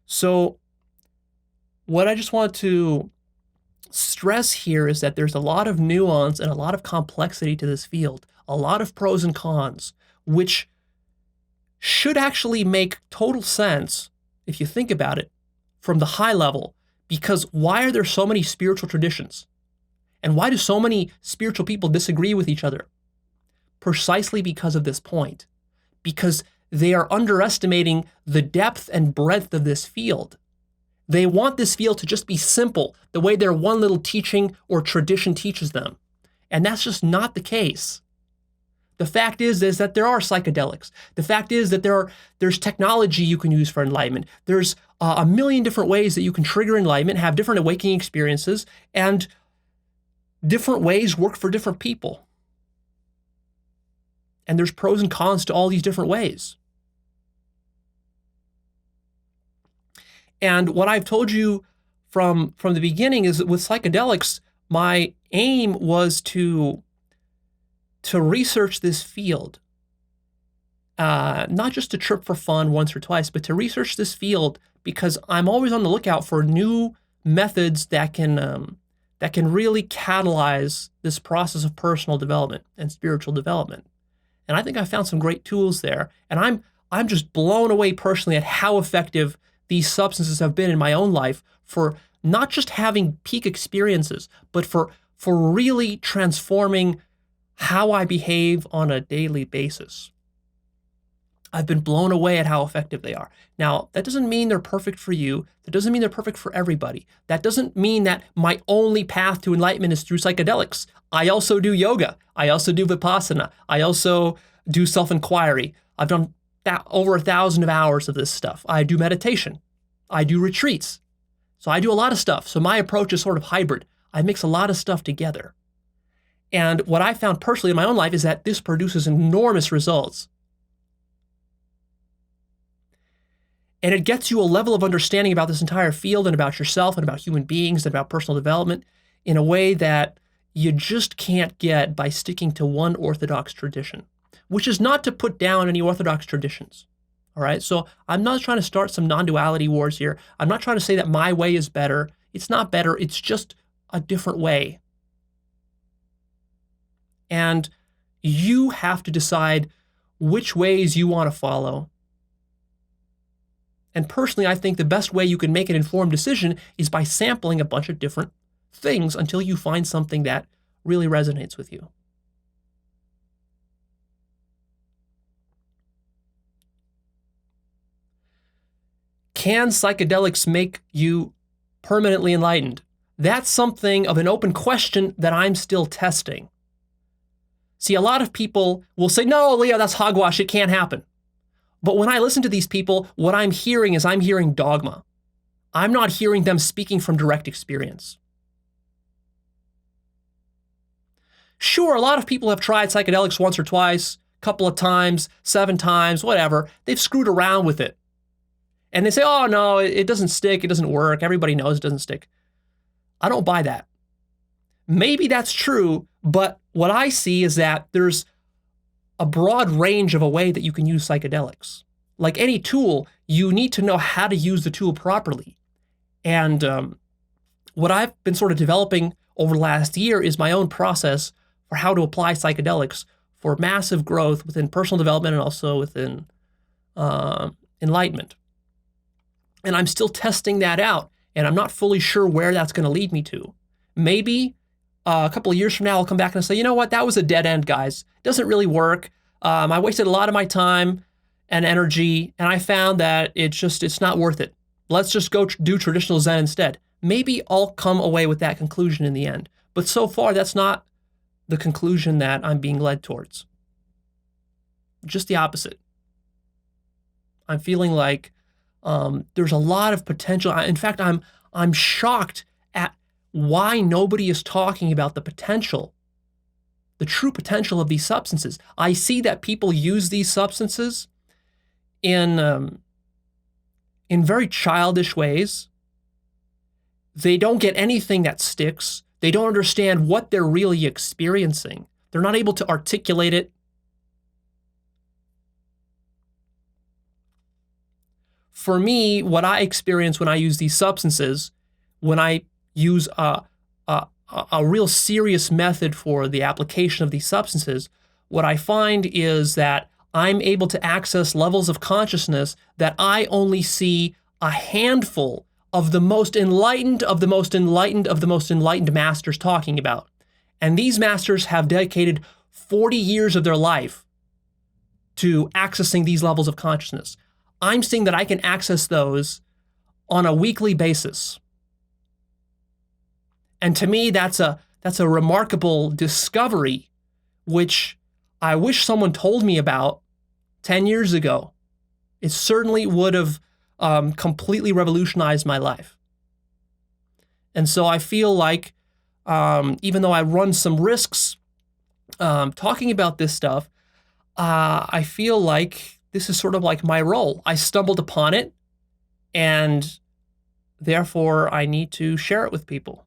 So what I just want to stress here is that there's a lot of nuance and a lot of complexity to this field, a lot of pros and cons, which should actually make total sense if you think about it from the high level. Because why are there so many spiritual traditions? And why do so many spiritual people disagree with each other? Precisely because of this point. Because they are underestimating the depth and breadth of this field. They want this field to just be simple, the way their one little teaching or tradition teaches them. And that's just not the case. The fact is that there are psychedelics. The fact is that there's technology you can use for enlightenment. There's a million different ways that you can trigger enlightenment, have different awakening experiences, and different ways work for different people. And there's pros and cons to all these different ways. And what I've told you from the beginning is that with psychedelics, my aim was to research this field. Not just to trip for fun once or twice, but to research this field because I'm always on the lookout for new methods that can really catalyze this process of personal development and spiritual development. And I think I found some great tools there. And I'm just blown away personally at how effective these substances have been in my own life for not just having peak experiences, but for really transforming how I behave on a daily basis. I've been blown away at how effective they are. Now, that doesn't mean they're perfect for you. That doesn't mean they're perfect for everybody. That doesn't mean that my only path to enlightenment is through psychedelics. I also do yoga. I also do vipassana. I also do self-inquiry. I've done over 1,000 hours of this stuff. I do meditation. I do retreats. So I do a lot of stuff. So my approach is sort of hybrid. I mix a lot of stuff together. And what I found personally in my own life is that this produces enormous results. And it gets you a level of understanding about this entire field and about yourself and about human beings and about personal development in a way that you just can't get by sticking to one orthodox tradition, which is not to put down any orthodox traditions. All right. So I'm not trying to start some non-duality wars here. I'm not trying to say that my way is better. It's not better. It's just a different way. And you have to decide which ways you want to follow. And personally, I think the best way you can make an informed decision is by sampling a bunch of different things until you find something that really resonates with you. Can psychedelics make you permanently enlightened? That's something of an open question that I'm still testing. See, a lot of people will say, no, Leo, that's hogwash. It can't happen. But when I listen to these people, what I'm hearing is I'm hearing dogma. I'm not hearing them speaking from direct experience. Sure, a lot of people have tried psychedelics once or twice, a couple of times, 7 times, whatever. They've screwed around with it. And they say, oh, no, it doesn't stick. It doesn't work. Everybody knows it doesn't stick. I don't buy that. Maybe that's true, but what I see is that there's a broad range of a way that you can use psychedelics. Like any tool, you need to know how to use the tool properly. And what I've been sort of developing over the last year is my own process for how to apply psychedelics for massive growth within personal development and also within enlightenment. And I'm still testing that out, and I'm not fully sure where that's going to lead me to. Maybe a couple of years from now, I'll come back and say, you know what, that was a dead end, guys. It doesn't really work. I wasted a lot of my time and energy, and I found that it's not worth it. Let's just go do traditional Zen instead. Maybe I'll come away with that conclusion in the end. But so far, that's not the conclusion that I'm being led towards. Just the opposite. I'm feeling like there's a lot of potential. In fact, I'm shocked at why nobody is talking about the potential, the true potential of these substances. I see that people use these substances in very childish ways. They don't get anything that sticks. They don't understand what they're really experiencing. They're not able to articulate it. For me, what I experience when I use these substances, when I use a real serious method for the application of these substances, what I find is that I'm able to access levels of consciousness that I only see a handful of the most enlightened of the most enlightened of the most enlightened masters talking about. And these masters have dedicated 40 years of their life to accessing these levels of consciousness. I'm seeing that I can access those on a weekly basis. And to me, that's a remarkable discovery, which I wish someone told me about 10 years ago. It certainly would have completely revolutionized my life. And so I feel like, even though I run some risks talking about this stuff, I feel like this is sort of like my role. I stumbled upon it, and therefore I need to share it with people.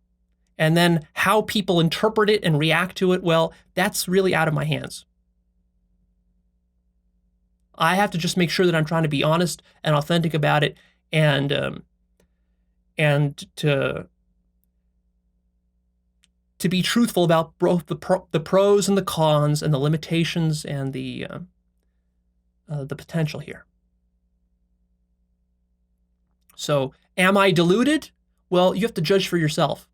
And then how people interpret it and react to it, well, that's really out of my hands. I have to just make sure that I'm trying to be honest and authentic about it, and to be truthful about both the pros and the cons and the limitations and the potential here. So, am I deluded? Well, you have to judge for yourself.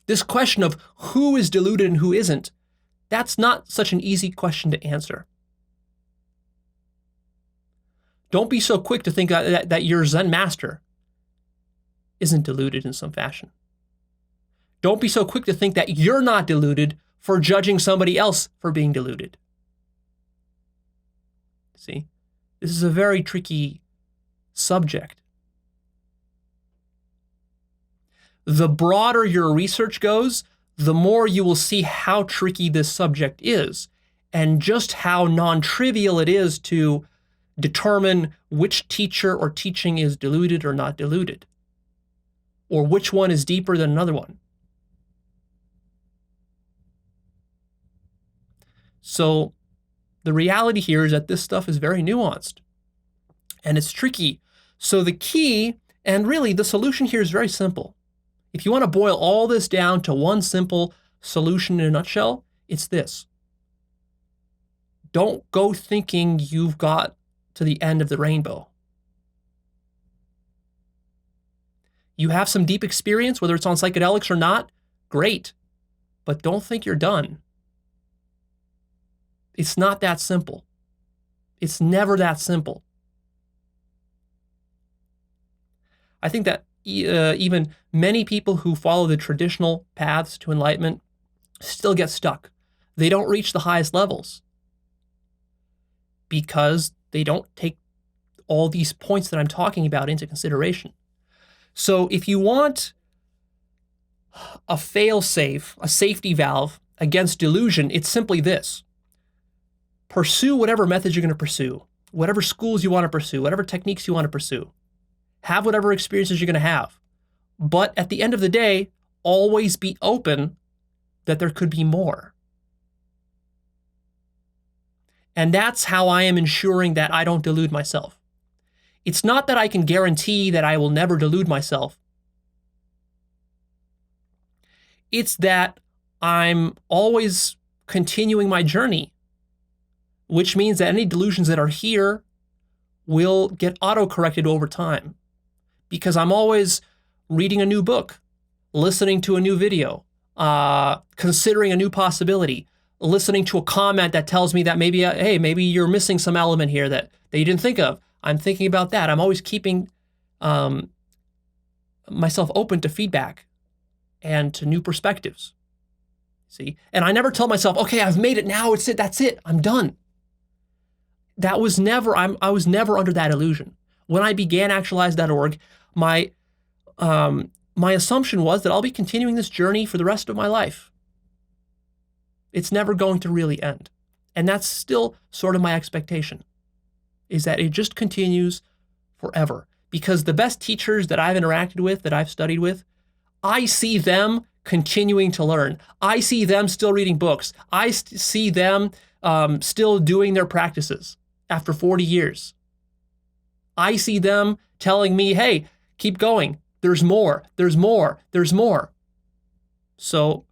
This question of who is deluded and who isn't, that's not such an easy question to answer. Don't be so quick to think that your Zen master isn't deluded in some fashion. Don't be so quick to think that you're not deluded for judging somebody else for being deluded. See, this is a very tricky subject. The broader your research goes, the more you will see how tricky this subject is, and just how non-trivial it is to determine which teacher or teaching is deluded or not deluded, or which one is deeper than another one. So the reality here is that this stuff is very nuanced and it's tricky. So the key, and really the solution here, is very simple. If you want to boil all this down to one simple solution in a nutshell, it's this. Don't go thinking you've got to the end of the rainbow. You have some deep experience, whether it's on psychedelics or not, great, but don't think you're done. It's not that simple. It's never that simple. I think that even many people who follow the traditional paths to enlightenment still get stuck. They don't reach the highest levels because they don't take all these points that I'm talking about into consideration. So if you want a fail-safe, a safety valve against delusion, it's simply this. Pursue whatever methods you're going to pursue, whatever schools you want to pursue, whatever techniques you want to pursue. Have whatever experiences you're going to have. But at the end of the day, always be open that there could be more. And that's how I am ensuring that I don't delude myself. It's not that I can guarantee that I will never delude myself. It's that I'm always continuing my journey, which means that any delusions that are here will get auto-corrected over time, because I'm always reading a new book, listening to a new video, considering a new possibility, listening to a comment that tells me that maybe, hey, maybe you're missing some element here that you didn't think of. I'm thinking about that. I'm always keeping myself open to feedback and to new perspectives. See? And I never tell myself, okay, I've made it now, it's it, that's it, I'm done. That was never, I was never under that illusion. When I began Actualized.org, my assumption was that I'll be continuing this journey for the rest of my life. It's never going to really end. And that's still sort of my expectation, is that it just continues forever. Because the best teachers that I've interacted with, that I've studied with, I see them continuing to learn. I see them still reading books. I see them still doing their practices after 40 years. I see them telling me, hey, keep going. There's more, there's more, there's more. So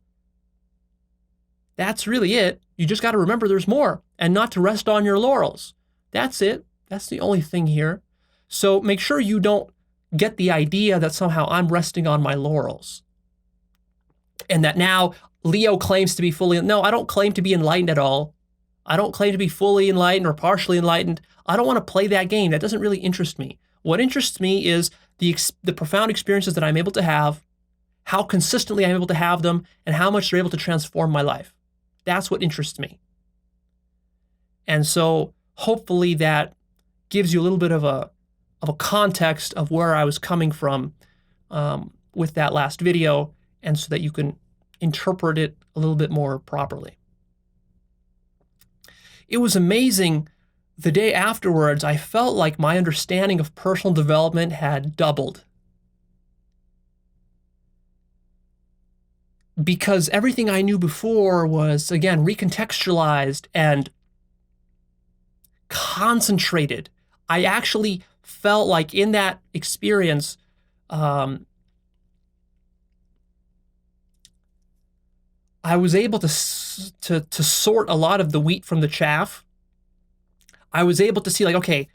that's really it. You just got to remember there's more and not to rest on your laurels. That's it. That's the only thing here. So make sure you don't get the idea that somehow I'm resting on my laurels and that now Leo claims to be fully. No, I don't claim to be enlightened at all. I don't claim to be fully enlightened or partially enlightened. I don't want to play that game. That doesn't really interest me. What interests me is the profound experiences that I'm able to have, how consistently I'm able to have them, and how much they're able to transform my life. That's what interests me. And so hopefully that gives you a little bit of a context of where I was coming from with that last video, and so that you can interpret it a little bit more properly. it was amazing. The day afterwards, I felt like my understanding of personal development had doubled. Because everything I knew before was, again, recontextualized and concentrated. I actually felt like in that experience, I was able to sort a lot of the wheat from the chaff. I was able to see, like, okay,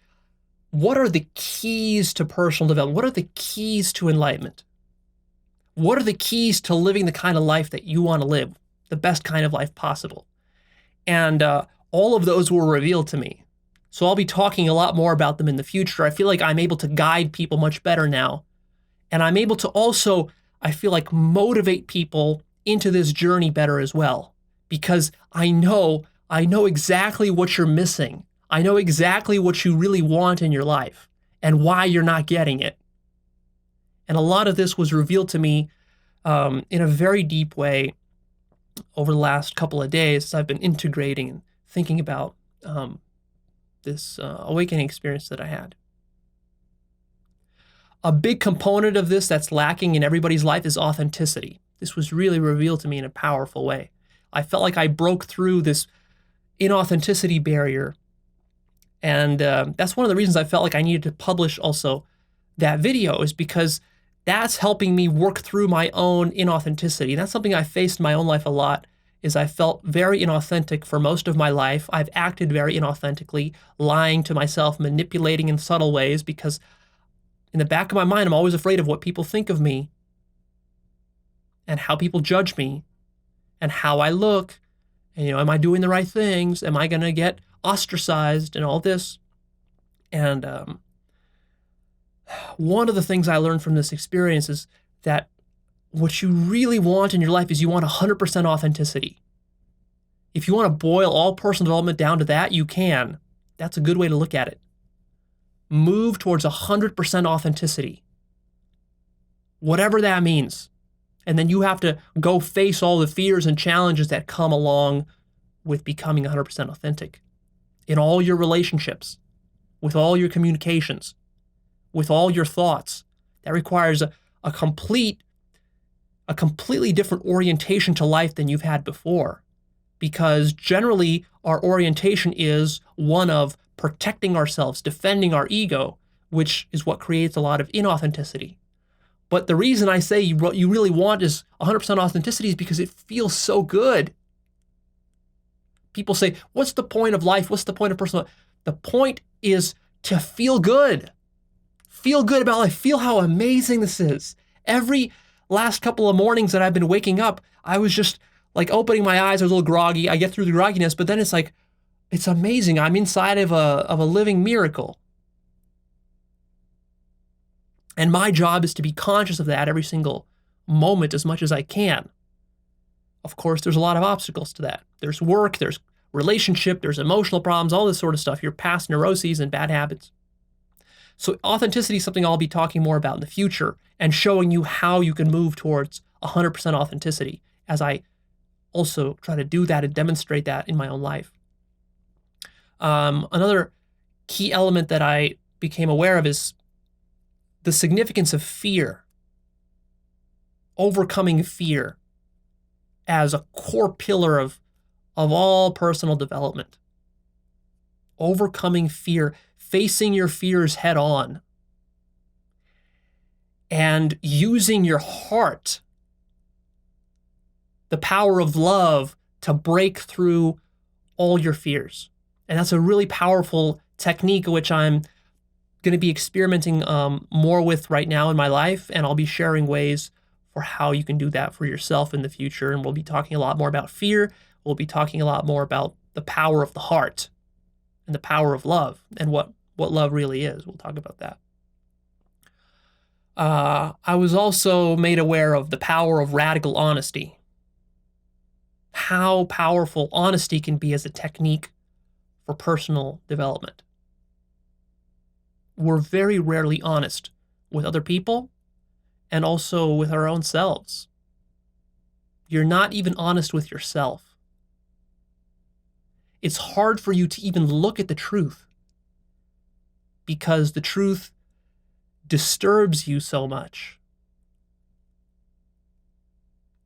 what are the keys to personal development? What are the keys to enlightenment? What are the keys to living the kind of life that you want to live, the best kind of life possible? And all of those were revealed to me. So I'll be talking a lot more about them in the future. I feel like I'm able to guide people much better now. And I'm able to also, I feel like, motivate people into this journey better as well. Because I know exactly what you're missing. I know exactly what you really want in your life and why you're not getting it. And a lot of this was revealed to me in a very deep way over the last couple of days as I've been integrating and thinking about this awakening experience that I had. A big component of this that's lacking in everybody's life is authenticity. This was really revealed to me in a powerful way. I felt like I broke through this inauthenticity barrier. And that's one of the reasons I felt like I needed to publish also that video, is because that's helping me work through my own inauthenticity. And that's something I faced in my own life a lot, is I felt very inauthentic for most of my life. I've acted very inauthentically, lying to myself, manipulating in subtle ways, because in the back of my mind, I'm always afraid of what people think of me and how people judge me and how I look. And, am I doing the right things? Am I going to get ostracized and all this? And one of the things I learned from this experience is that what you really want in your life is you want 100% authenticity. If you want to boil all personal development down to that, you can. That's a good way to look at it. Move towards 100% authenticity, whatever that means. And then you have to go face all the fears and challenges that come along with becoming 100% authentic in all your relationships, with all your communications, with all your thoughts. That requires a completely different orientation to life than you've had before. Because generally, our orientation is one of protecting ourselves, defending our ego, which is what creates a lot of inauthenticity. But the reason I say what you really want is 100% authenticity is because it feels so good. People say, what's the point of life? What's the point of personal life? The point is to feel good. Feel good about life. Feel how amazing this is. Every last couple of mornings that I've been waking up, I was just like opening my eyes. I was a little groggy. I get through the grogginess, but then it's like, it's amazing. I'm inside of a living miracle. And my job is to be conscious of that every single moment as much as I can. Of course, there's a lot of obstacles to that. There's work, there's relationship, there's emotional problems, all this sort of stuff, your past neuroses and bad habits. So authenticity is something I'll be talking more about in the future and showing you how you can move towards 100% authenticity as I also try to do that and demonstrate that in my own life. Another key element that I became aware of is the significance of fear, overcoming fear as a core pillar of all personal development. Overcoming fear, facing your fears head on, and using your heart, the power of love, to break through all your fears. And that's a really powerful technique, which I'm going to be experimenting more with right now in my life, and I'll be sharing ways for how you can do that for yourself in the future. And we'll be talking a lot more about fear. We'll be talking a lot more about the power of the heart and the power of love and what love really is. We'll talk about that. I was also made aware of the power of radical honesty. How powerful honesty can be as a technique for personal development. We're very rarely honest with other people and also with our own selves. You're not even honest with yourself. it's hard for you to even look at the truth because the truth disturbs you so much.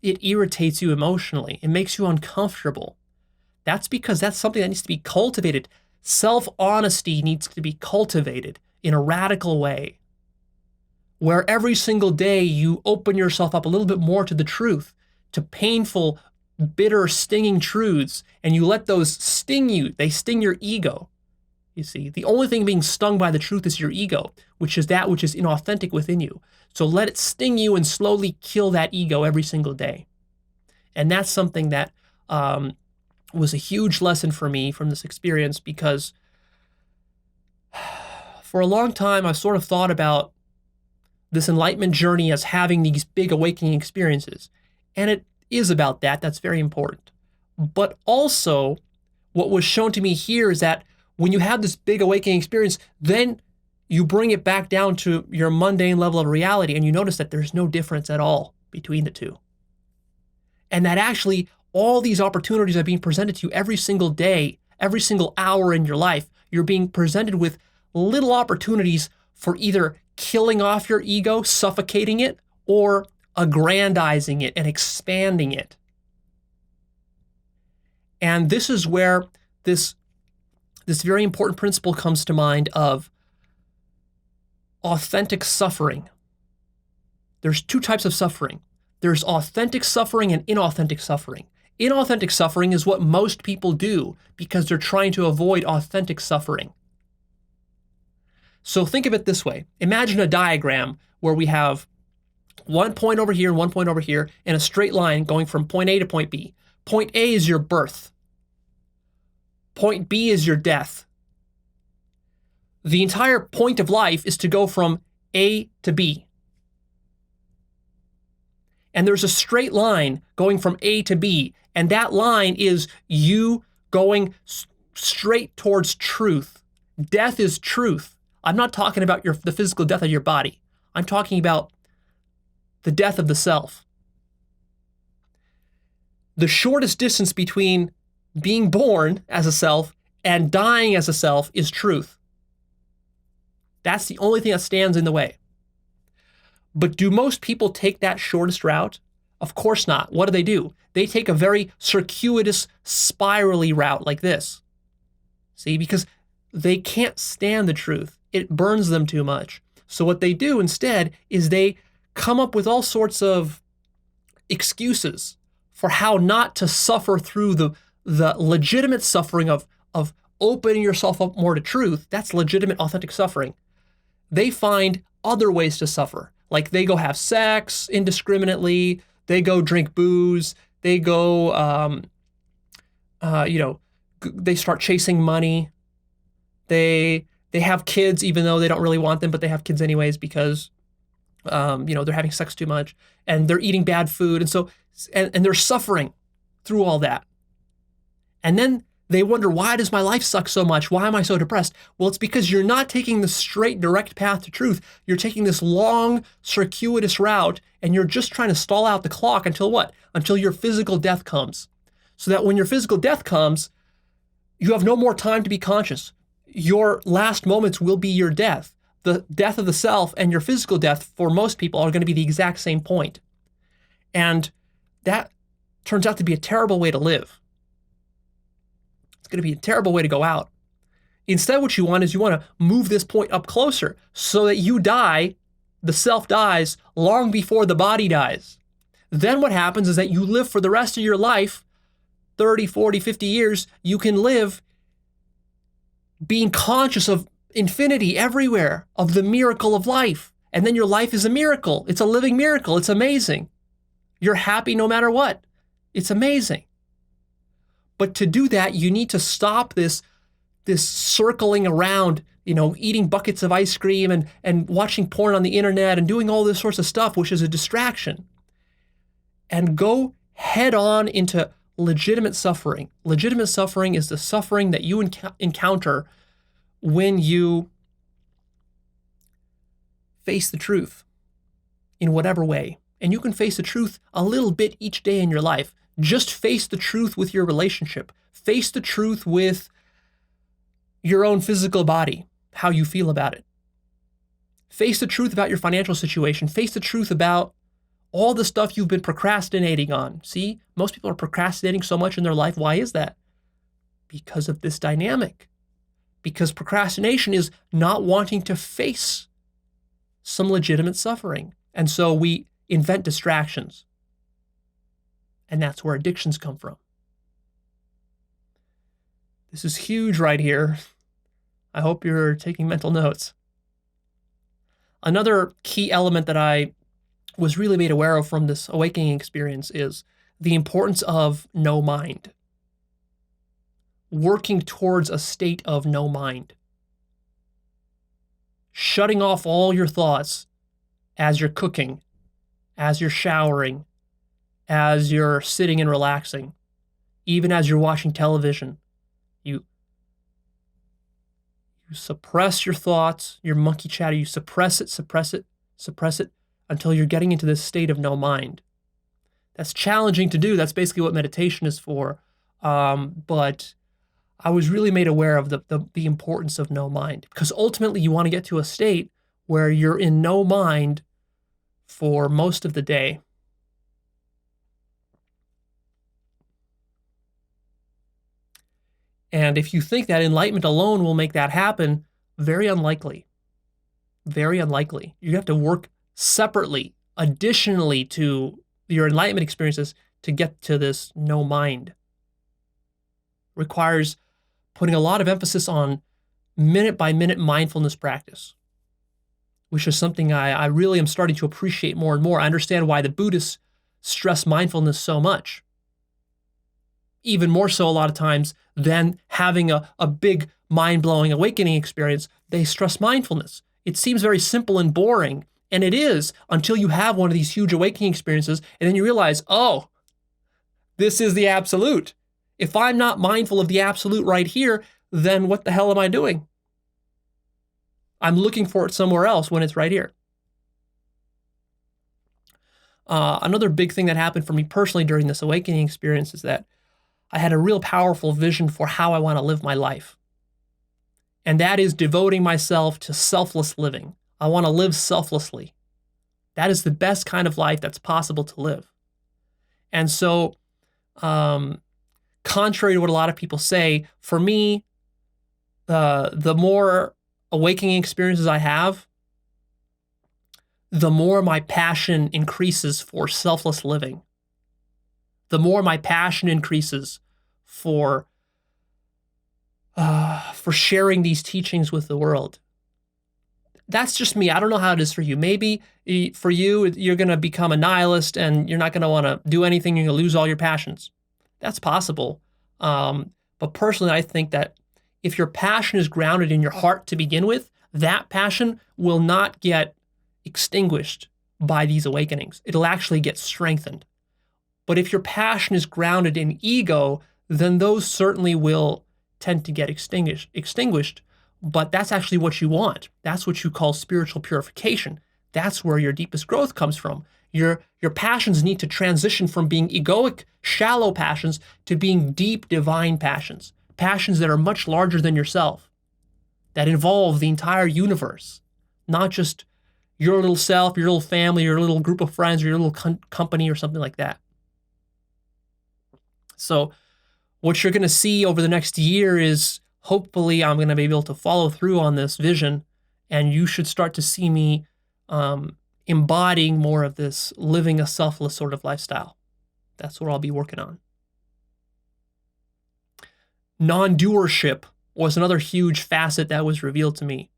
It irritates you emotionally. It makes you uncomfortable. That's because that's something that needs to be cultivated. Self-honesty needs to be cultivated in a radical way, where every single day you open yourself up a little bit more to the truth, to painful, bitter, stinging truths, and you let those sting you. They sting your ego. You see, the only thing being stung by the truth is your ego, which is that which is inauthentic within you. So let it sting you and slowly kill that ego every single day. And that's something that was a huge lesson for me from this experience, because for a long time, I've sort of thought about this enlightenment journey as having these big awakening experiences. And it is about that. That's very important. But also, what was shown to me here is that when you have this big awakening experience, then you bring it back down to your mundane level of reality, and you notice that there's no difference at all between the two. And that actually all these opportunities are being presented to you every single day, every single hour in your life. You're being presented with little opportunities for either killing off your ego, suffocating it, or aggrandizing it and expanding it. And this is where this very important principle comes to mind of authentic suffering. There's two types of suffering. There's authentic suffering and inauthentic suffering. Inauthentic suffering is what most people do because they're trying to avoid authentic suffering. So think of it this way. Imagine a diagram where we have one point over here and one point over here in a straight line going from point A to point B. Point A is your birth. Point B is your death. The entire point of life is to go from A to B. And there's a straight line going from A to B, and that line is you going straight towards truth. Death is truth. I'm not talking about the physical death of your body. I'm talking about the death of the self. The shortest distance between being born as a self and dying as a self is truth. That's the only thing that stands in the way. But do most people take that shortest route? Of course not. What do? They take a very circuitous, spirally route like this. See, because they can't stand the truth. It burns them too much. So what they do instead is they come up with all sorts of excuses for how not to suffer through the legitimate suffering of opening yourself up more to truth. That's legitimate, authentic suffering. They find other ways to suffer. Like they go have sex indiscriminately, they go drink booze, they go, they start chasing money. They have kids even though they don't really want them, but they have kids anyways because, they're having sex too much and they're eating bad food. And so, and they're suffering through all that. And then they wonder, why does my life suck so much? Why am I so depressed? Well, it's because you're not taking the straight, direct path to truth. You're taking this long, circuitous route, and you're just trying to stall out the clock until what? Until your physical death comes. So that when your physical death comes, you have no more time to be conscious. Your last moments will be your death. The death of the self and your physical death, for most people, are going to be the exact same point. And that turns out to be a terrible way to live. It's going to be a terrible way to go out. Instead, what you want is you want to move this point up closer so that you die, the self dies, long before the body dies. Then what happens is that you live for the rest of your life, 30, 40, 50 years, you can live being conscious of infinity everywhere, of the miracle of life. And then your life is a miracle. It's a living miracle. It's amazing. You're happy no matter what. It's amazing. But to do that, you need to stop this circling around, eating buckets of ice cream and watching porn on the internet and doing all this sorts of stuff, which is a distraction. And go head on into legitimate suffering. Legitimate suffering is the suffering that you encounter when you face the truth in whatever way. And you can face the truth a little bit each day in your life. Just face the truth with your relationship. Face the truth with your own physical body, how you feel about it. Face the truth about your financial situation. Face the truth about all the stuff you've been procrastinating on. See, most people are procrastinating so much in their life. Why is that? Because of this dynamic. Because procrastination is not wanting to face some legitimate suffering. And so we invent distractions. And that's where addictions come from. This is huge right here. I hope you're taking mental notes. Another key element that I was really made aware of from this awakening experience is the importance of no mind. Working towards a state of no mind. Shutting off all your thoughts as you're cooking, as you're showering, as you're sitting and relaxing, even as you're watching television. You suppress your thoughts, your monkey chatter, you suppress it until you're getting into this state of no mind. That's challenging to do. That's basically what meditation is for. But I was really made aware of the importance of no mind, because ultimately you want to get to a state where you're in no mind for most of the day. And if you think that enlightenment alone will make that happen, very unlikely. Very unlikely. You have to work separately, additionally to your enlightenment experiences to get to this no mind. Requires putting a lot of emphasis on minute-by-minute mindfulness practice, which is something I really am starting to appreciate more and more. I understand why the Buddhists stress mindfulness so much. Even more so a lot of times than having a big mind-blowing awakening experience, they stress mindfulness. It seems very simple and boring, and it is until you have one of these huge awakening experiences, and then you realize, oh, this is the absolute. If I'm not mindful of the absolute right here, then what the hell am I doing? I'm looking for it somewhere else when it's right here. Another big thing that happened for me personally during this awakening experience is that I had a real powerful vision for how I want to live my life. And that is devoting myself to selfless living. I want to live selflessly. That is the best kind of life that's possible to live. And so, contrary to what a lot of people say, for me, the more awakening experiences I have, the more my passion increases for selfless living. The more my passion increases for sharing these teachings with the world. That's just me. I don't know how it is for you. Maybe for you, you're going to become a nihilist and you're not going to want to do anything. You're going to lose all your passions. That's possible. But personally, I think that if your passion is grounded in your heart to begin with, that passion will not get extinguished by these awakenings. It'll actually get strengthened. But if your passion is grounded in ego, then those certainly will tend to get extinguished. But that's actually what you want. That's what you call spiritual purification. That's where your deepest growth comes from. Your passions need to transition from being egoic, shallow passions to being deep, divine passions. Passions that are much larger than yourself, that involve the entire universe, not just your little self, your little family, your little group of friends, or your little company or something like that. So what you're going to see over the next year is, hopefully I'm going to be able to follow through on this vision, and you should start to see me embodying more of this living a selfless sort of lifestyle. That's what I'll be working on. Non-doership was another huge facet that was revealed to me.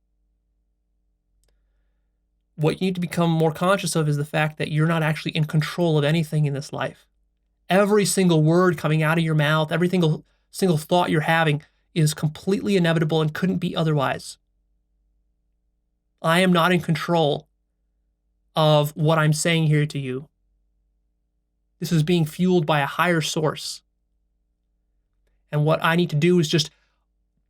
What you need to become more conscious of is the fact that you're not actually in control of anything in this life. Every single word coming out of your mouth, every single thought you're having is completely inevitable and couldn't be otherwise. I am not in control of what I'm saying here to you. This is being fueled by a higher source. And what I need to do is just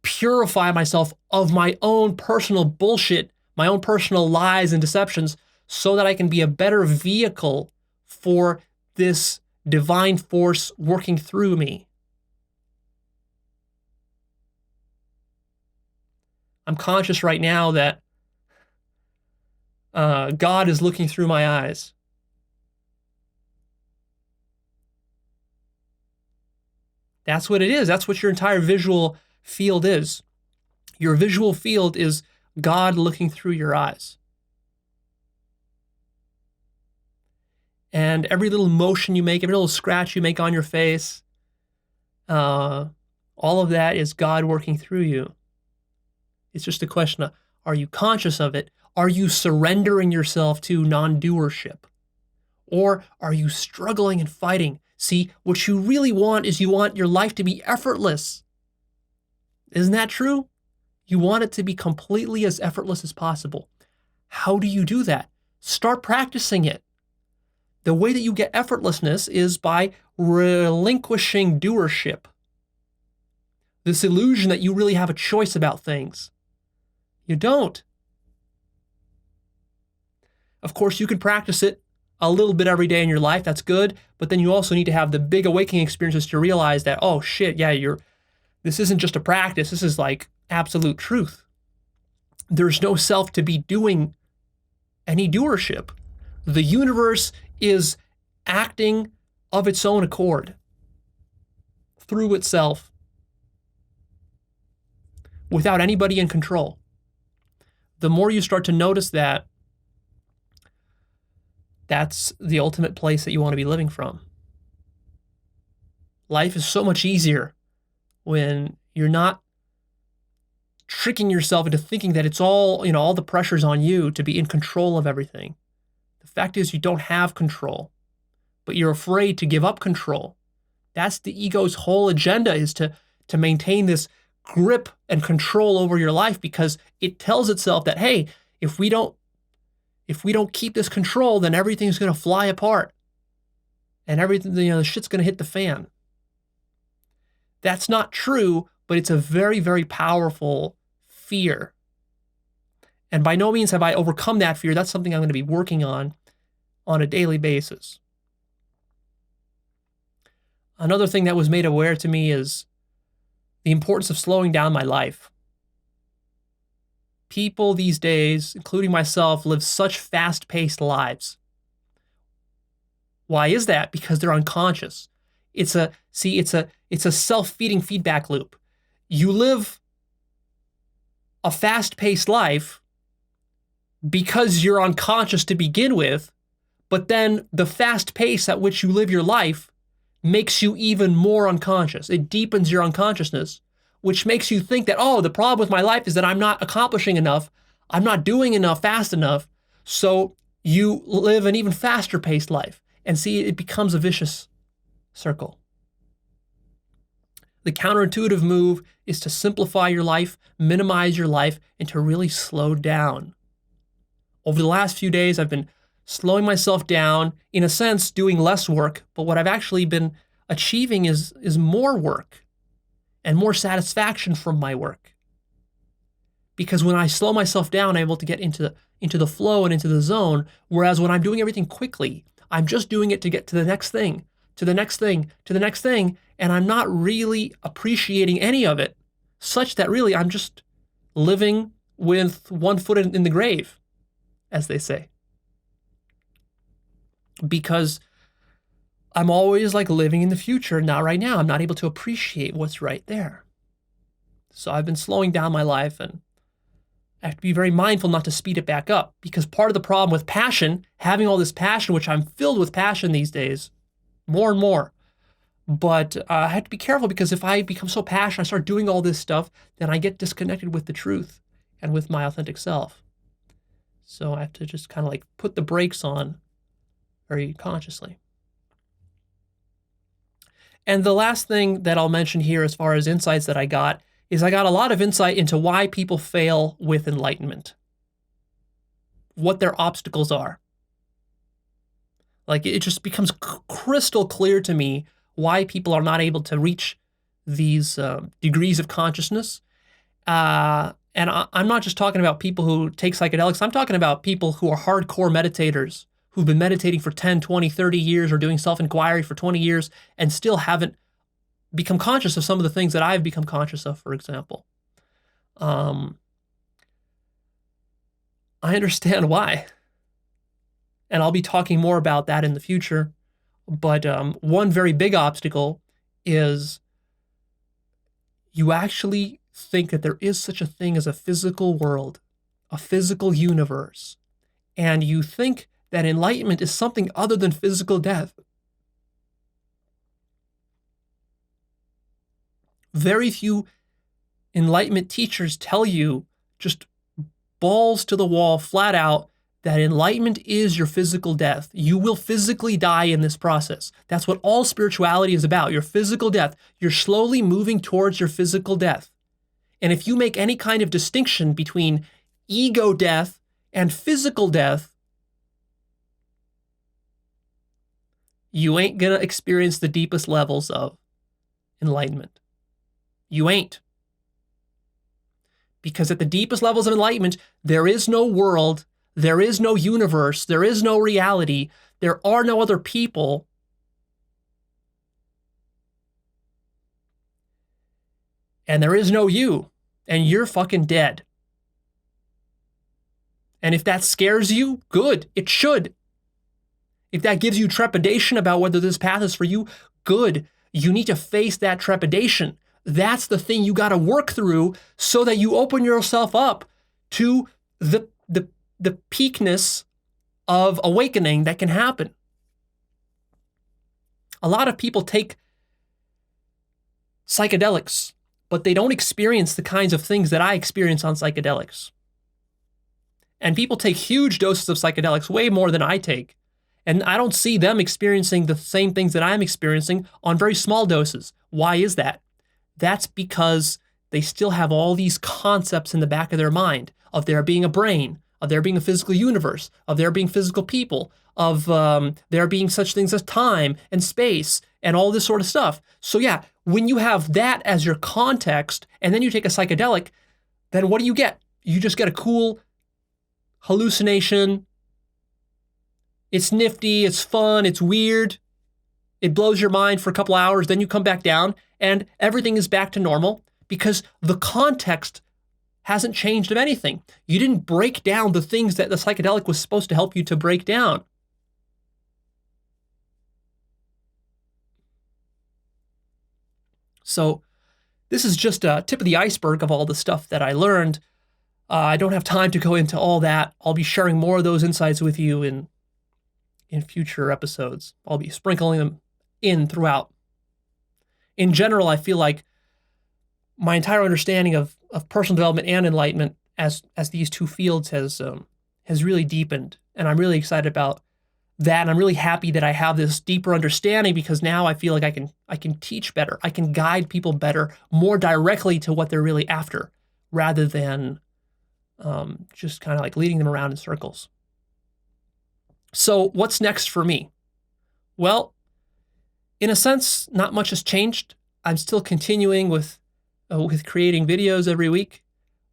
purify myself of my own personal bullshit, my own personal lies and deceptions, so that I can be a better vehicle for this divine force working through me. I'm conscious right now that God is looking through my eyes. That's what it is. That's what your entire visual field is. Your visual field is God looking through your eyes. And every little motion you make, every little scratch you make on your face, all of that is God working through you. It's just a question of, are you conscious of it? Are you surrendering yourself to non-doership? Or are you struggling and fighting? See, what you really want is you want your life to be effortless. Isn't that true? You want it to be completely as effortless as possible. How do you do that? Start practicing it. The way that you get effortlessness is by relinquishing doership. This illusion that you really have a choice about things. You don't. Of course, you can practice it a little bit every day in your life. That's good. But then you also need to have the big awakening experiences to realize that, oh shit, yeah, this isn't just a practice. This is like absolute truth. There's no self to be doing any doership. The universe is acting of its own accord through itself without anybody in control. The more you start to notice that, that's the ultimate place that you want to be living from. Life is so much easier when you're not tricking yourself into thinking that it's all the pressure's on you to be in control of everything. The fact is you don't have control, but you're afraid to give up control. That's the ego's whole agenda, is to maintain this grip and control over your life, because it tells itself that, hey, if we don't keep this control, then everything's going to fly apart and everything, the shit's going to hit the fan. That's not true, but it's a very, very powerful fear. And by no means have I overcome that fear. That's something I'm going to be working on a daily basis. Another thing that was made aware to me is the importance of slowing down my life. People these days, including myself, live such fast-paced lives. Why is that? Because they're unconscious. It's a self-feeding feedback loop. You live a fast-paced life because you're unconscious to begin with, but then the fast pace at which you live your life makes you even more unconscious. It deepens your unconsciousness, which makes you think that, oh, the problem with my life is that I'm not accomplishing enough, I'm not doing enough fast enough, so you live an even faster paced life. And see, it becomes a vicious circle. The counterintuitive move is to simplify your life, minimize your life, and to really slow down. Over the last few days, I've been slowing myself down, in a sense, doing less work, but what I've actually been achieving is more work and more satisfaction from my work. Because when I slow myself down, I'm able to get into the flow and into the zone, whereas when I'm doing everything quickly, I'm just doing it to get to the next thing, to the next thing, to the next thing, and I'm not really appreciating any of it, such that really I'm just living with one foot in the grave, as they say. Because I'm always like living in the future, not right now. I'm not able to appreciate what's right there. So I've been slowing down my life, and I have to be very mindful not to speed it back up, because part of the problem with passion, having all this passion, which I'm filled with passion these days, more and more, but I have to be careful, because if I become so passionate, I start doing all this stuff, then I get disconnected with the truth and with my authentic self. So I have to just kind of like put the brakes on very consciously. And the last thing that I'll mention here as far as insights that I got is I got a lot of insight into why people fail with enlightenment, what their obstacles are. Like, it just becomes crystal clear to me why people are not able to reach these degrees of consciousness. And I'm not just talking about people who take psychedelics. I'm talking about people who are hardcore meditators, who've been meditating for 10, 20, 30 years, or doing self-inquiry for 20 years and still haven't become conscious of some of the things that I've become conscious of, for example. I understand why. And I'll be talking more about that in the future. But one very big obstacle is you actually think that there is such a thing as a physical world, a physical universe, and you think that enlightenment is something other than physical death. Very few enlightenment teachers tell you just balls to the wall, flat out, that enlightenment is your physical death. You will physically die in this process. That's what all spirituality is about, your physical death. You're slowly moving towards your physical death. And if you make any kind of distinction between ego death and physical death, you ain't gonna experience the deepest levels of enlightenment. You ain't. Because at the deepest levels of enlightenment, there is no world, there is no universe, there is no reality, there are no other people. And there is no you, and you're fucking dead. And if that scares you, good, it should. If that gives you trepidation about whether this path is for you, good. You need to face that trepidation. That's the thing you got to work through so that you open yourself up to the peakness of awakening that can happen. A lot of people take psychedelics, but they don't experience the kinds of things that I experience on psychedelics. And people take huge doses of psychedelics, way more than I take. And I don't see them experiencing the same things that I'm experiencing on very small doses. Why is that? That's because they still have all these concepts in the back of their mind of there being a brain, of there being a physical universe, of there being physical people, of there being such things as time and space and all this sort of stuff. So yeah, when you have that as your context and then you take a psychedelic, then what do you get? You just get a cool hallucination. It's nifty, it's fun, it's weird. It blows your mind for a couple hours, then you come back down and everything is back to normal because the context hasn't changed of anything. You didn't break down the things that the psychedelic was supposed to help you to break down. So this is just a tip of the iceberg of all the stuff that I learned. I don't have time to go into all that. I'll be sharing more of those insights with you in future episodes. I'll be sprinkling them in throughout. In general, I feel like my entire understanding of personal development and enlightenment as these two fields has really deepened, and I'm really excited about that. And I'm really happy that I have this deeper understanding because now I feel like I can teach better. I can guide people better, more directly to what they're really after, rather than just kind of like leading them around in circles. So what's next for me? Well, in a sense, not much has changed. I'm still continuing with creating videos every week.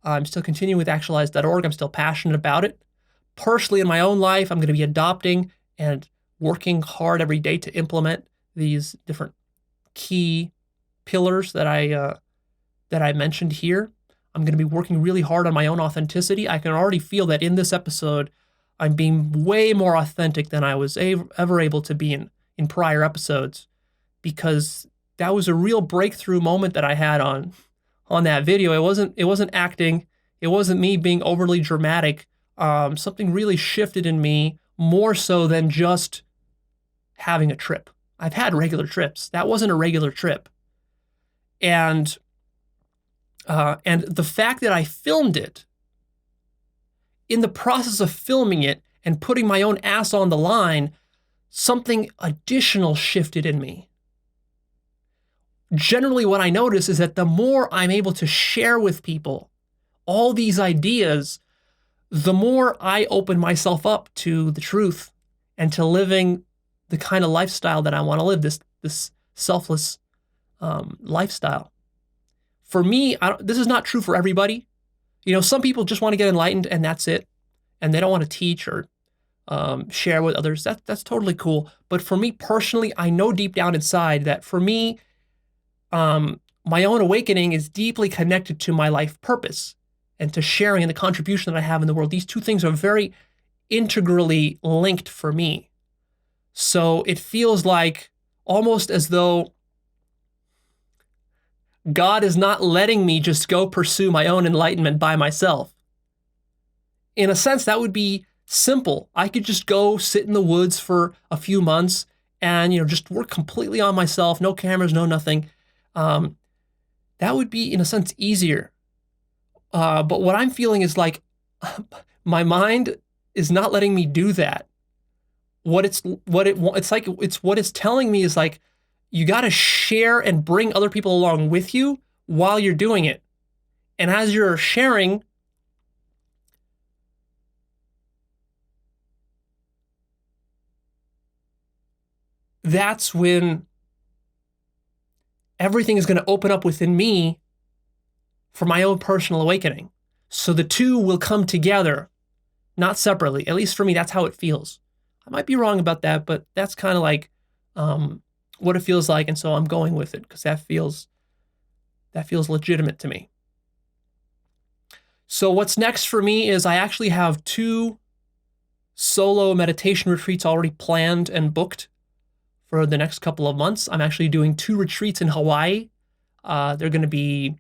I'm still continuing with Actualized.org. I'm still passionate about it. Personally, in my own life, I'm going to be adopting and working hard every day to implement these different key pillars that I mentioned here. I'm going to be working really hard on my own authenticity. I can already feel that in this episode, I'm being way more authentic than I was ever able to be in prior episodes, because that was a real breakthrough moment that I had on that video. It wasn't acting. It wasn't me being overly dramatic. Something really shifted in me, more so than just having a trip. I've had regular trips. That wasn't a regular trip. And the fact that I filmed it, in the process of filming it and putting my own ass on the line, something additional shifted in me. Generally, what I notice is that the more I'm able to share with people all these ideas, the more I open myself up to the truth and to living the kind of lifestyle that I want to live, this selfless lifestyle. For me, this is not true for everybody. You know, some people just want to get enlightened and that's it. And they don't want to teach or share with others. That's totally cool. But for me personally, I know deep down inside that for me, my own awakening is deeply connected to my life purpose. and to sharing and the contribution that I have in the world. These two things are very integrally linked for me. So it feels like almost as though God is not letting me just go pursue my own enlightenment by myself. In a sense, that would be simple. I could just go sit in the woods for a few months and, just work completely on myself, no cameras, no nothing. That would be, in a sense, easier. But what I'm feeling is like my mind is not letting me do that. What it's telling me is like, you got to share and bring other people along with you while you're doing it. And as you're sharing, that's when everything is going to open up within me for my own personal awakening. So the two will come together, not separately. At least for me, that's how it feels. I might be wrong about that, but that's kind of like what it feels like, and so I'm going with it because that feels legitimate to me. So what's next for me is I actually have 2 solo meditation retreats already planned and booked for the next couple of months. I'm actually doing 2 retreats in Hawaii. They're going to be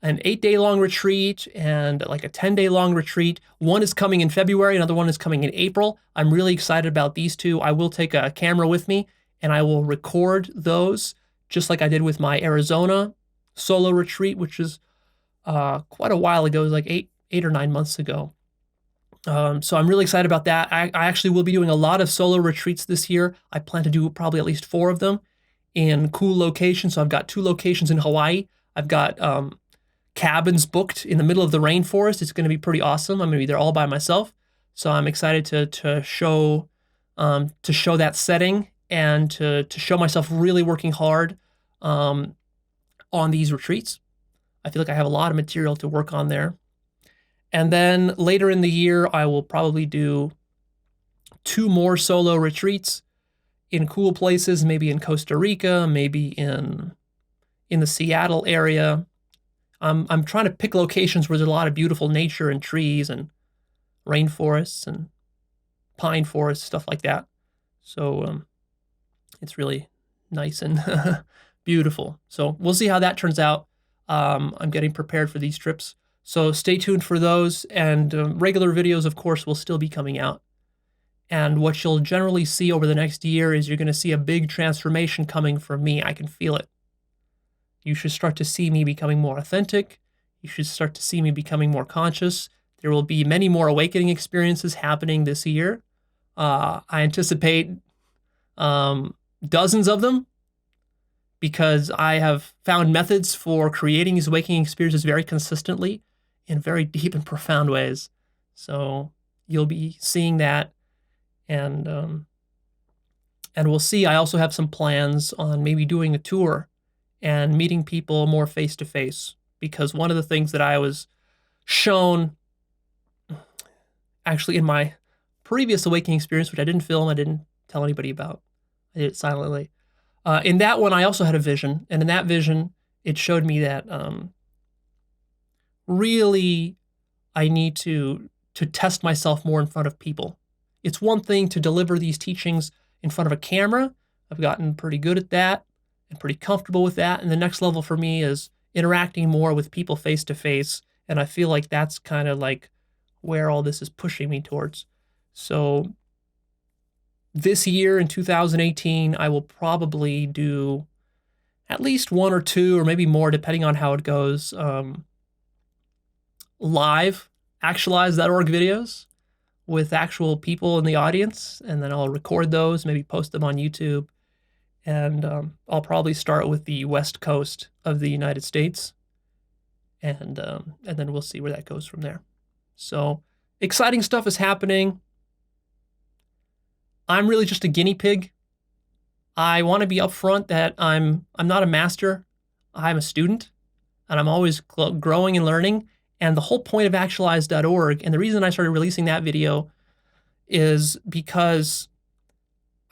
an 8-day long retreat and like a 10-day long retreat. One is coming in February, another one is coming in April. I'm really excited about these 2. I will take a camera with me and I will record those just like I did with my Arizona solo retreat, which is quite a while ago. It was like 8 or 9 months ago. So I'm really excited about that. I actually will be doing a lot of solo retreats this year. I plan to do probably at least 4 of them in cool locations. So I've got 2 locations in Hawaii. I've got cabins booked in the middle of the rainforest. It's going to be pretty awesome. I'm going to be there all by myself. So I'm excited to show that setting and to show myself really working hard on these retreats. I feel like I have a lot of material to work on there. And then later in the year, I will probably do 2 more solo retreats in cool places, maybe in Costa Rica, maybe in the Seattle area. I'm trying to pick locations where there's a lot of beautiful nature and trees and rainforests and pine forests, stuff like that. So it's really nice and beautiful. So we'll see how that turns out. I'm getting prepared for these trips. So stay tuned for those, and regular videos, of course, will still be coming out. And what you'll generally see over the next year is you're going to see a big transformation coming from me. I can feel it. You should start to see me becoming more authentic. You should start to see me becoming more conscious. There will be many more awakening experiences happening this year. I anticipate dozens of them, because I have found methods for creating these awakening experiences very consistently in very deep and profound ways. So you'll be seeing that, and we'll see. I also have some plans on maybe doing a tour and meeting people more face to face, because one of the things that I was shown actually in my previous awakening experience, which I didn't film, I didn't tell anybody about, I did it silently. In that one, I also had a vision, and in that vision, it showed me that really I need to test myself more in front of people. It's one thing to deliver these teachings in front of a camera. I've gotten pretty good at that and pretty comfortable with that. And the next level for me is interacting more with people face to face. And I feel like that's kind of like where all this is pushing me towards. So this year in 2018, I will probably do at least 1 or 2 or maybe more, depending on how it goes, live Actualized.org videos with actual people in the audience. And then I'll record those, maybe post them on YouTube. And I'll probably start with the West Coast of the United States. And then we'll see where that goes from there. So exciting stuff is happening. I'm really just a guinea pig. I want to be upfront that I'm not a master. I'm a student, and I'm always growing and learning. And the whole point of Actualized.org, and the reason I started releasing that video, is because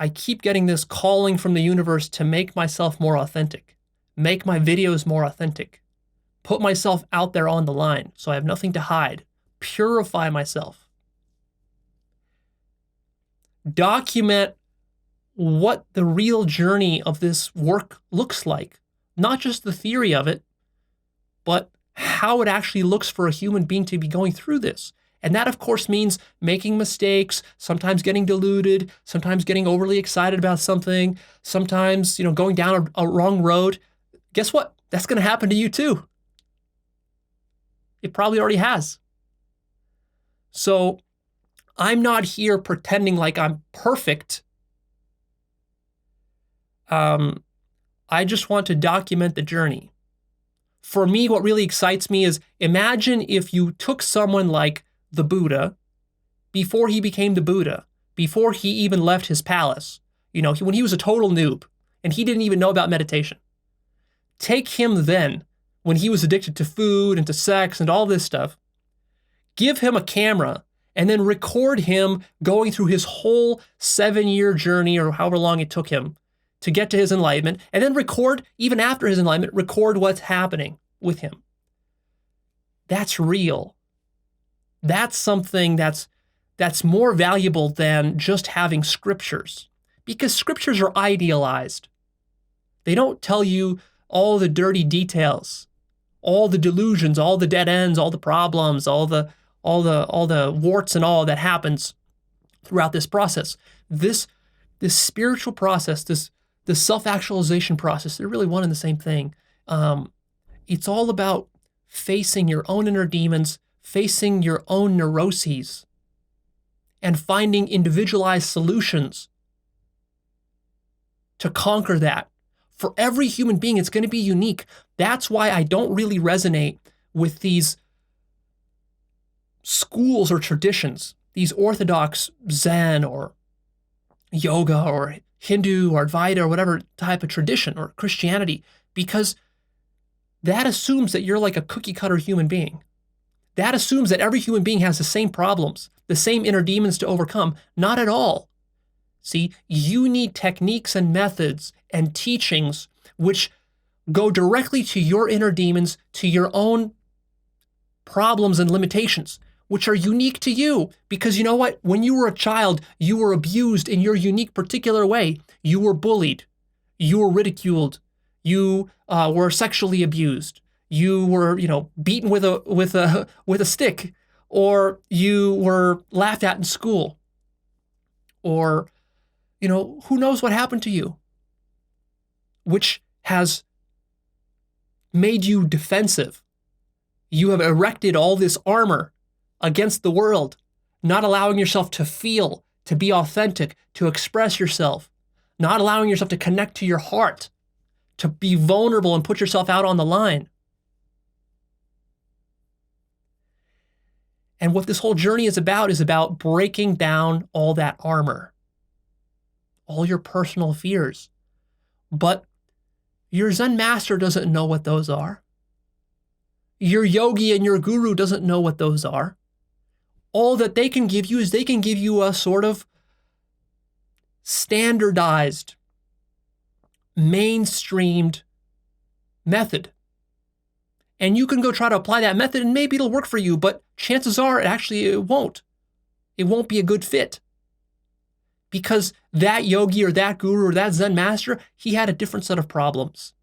I keep getting this calling from the universe to make myself more authentic, make my videos more authentic, put myself out there on the line so I have nothing to hide, purify myself, document what the real journey of this work looks like, not just the theory of it, but how it actually looks for a human being to be going through this. And that, of course, means making mistakes, sometimes getting deluded, sometimes getting overly excited about something, sometimes, going down a wrong road. Guess what? That's going to happen to you too. It probably already has. So I'm not here pretending like I'm perfect. I just want to document the journey. For me, what really excites me is, imagine if you took someone like the Buddha before he became the Buddha, before he even left his palace, when he was a total noob and he didn't even know about meditation. Take him then, when he was addicted to food and to sex and all this stuff, give him a camera and then record him going through his whole 7-year journey or however long it took him to get to his enlightenment, and then record, even after his enlightenment, record what's happening with him. That's real. That's something that's more valuable than just having scriptures, because scriptures are idealized. They don't tell you all the dirty details, all the delusions, all the dead ends, all the problems, all the warts and all that happens throughout this process. This spiritual process, this self-actualization process, they're really one and the same thing. It's all about facing your own inner demons, facing your own neuroses, and finding individualized solutions to conquer that. For every human being, it's going to be unique. That's why I don't really resonate with these schools or traditions, these orthodox Zen or yoga or Hindu or Advaita or whatever type of tradition or Christianity, because that assumes that you're like a cookie cutter human being. That assumes that every human being has the same problems, the same inner demons to overcome. Not at all. See, you need techniques and methods and teachings which go directly to your inner demons, to your own problems and limitations, which are unique to you. Because you know what? When you were a child, you were abused in your unique particular way. You were bullied. You were ridiculed. You were sexually abused. You were, beaten with a stick, or you were laughed at in school, or, who knows what happened to you, which has made you defensive. You have erected all this armor against the world, not allowing yourself to feel, to be authentic, to express yourself, not allowing yourself to connect to your heart, to be vulnerable and put yourself out on the line. And what this whole journey is about breaking down all that armor, all your personal fears. But your Zen master doesn't know what those are. Your yogi and your guru doesn't know what those are. All that they can give you is they can give you a sort of standardized, mainstreamed method. And you can go try to apply that method and maybe it'll work for you, but chances are it won't. It won't be a good fit. Because that yogi or that guru or that Zen master, he had a different set of problems.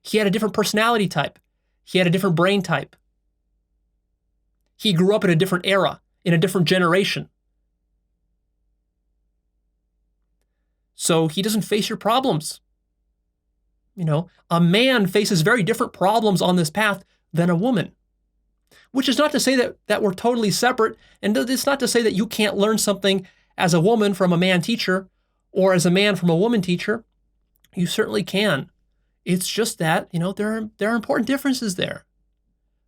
He had a different personality type. He had a different brain type. He grew up in a different era, in a different generation. So he doesn't face your problems. A man faces very different problems on this path than a woman. Which is not to say that we're totally separate, and it's not to say that you can't learn something as a woman from a man teacher or as a man from a woman teacher. You certainly can. It's just that, there are important differences there.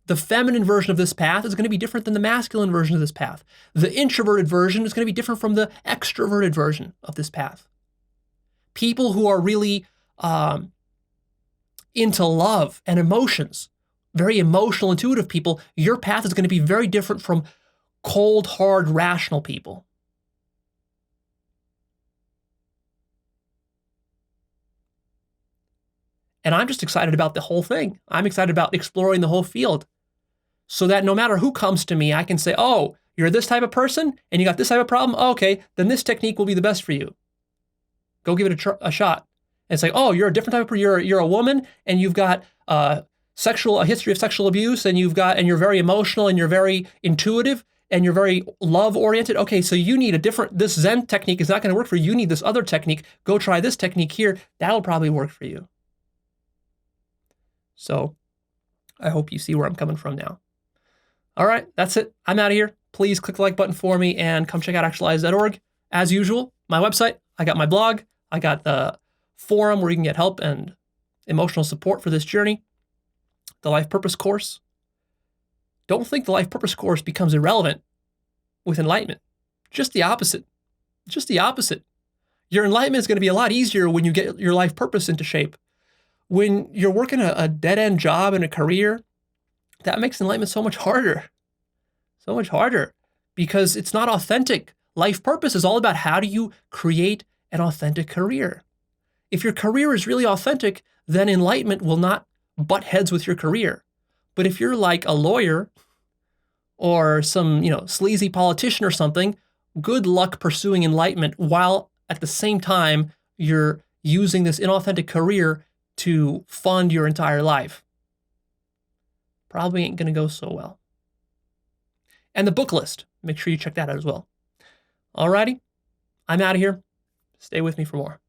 The feminine version of this path is going to be different than the masculine version of this path. The introverted version is going to be different from the extroverted version of this path. People who are really into love and emotions, very emotional, intuitive people, your path is going to be very different from cold, hard, rational people. And I'm just excited about the whole thing. I'm excited about exploring the whole field so that no matter who comes to me, I can say, oh, you're this type of person and you got this type of problem. Oh, okay, then this technique will be the best for you. Go give it a shot. And it's like, oh, you're a different type of person. You're a woman and you've got a history of sexual abuse and you're very emotional and you're very intuitive and you're very love-oriented. Okay, so you need this Zen technique is not going to work for you. You need this other technique. Go try this technique here. That'll probably work for you. So I hope you see where I'm coming from now. All right, that's it. I'm out of here. Please click the like button for me and come check out Actualized.org. As usual, my website, I got my blog, I got the forum where you can get help and emotional support for this journey, the Life Purpose course. Don't think the Life Purpose course becomes irrelevant with enlightenment. Just the opposite. Just the opposite. Your enlightenment is going to be a lot easier when you get your life purpose into shape. When you're working a dead-end job and a career, that makes enlightenment so much harder. So much harder because it's not authentic. Life purpose is all about how do you create an authentic career. If your career is really authentic, then enlightenment will not butt heads with your career. But if you're like a lawyer or some, sleazy politician or something, good luck pursuing enlightenment while at the same time you're using this inauthentic career to fund your entire life. Probably ain't going to go so well. And the book list, make sure you check that out as well. Alrighty, I'm out of here. Stay with me for more.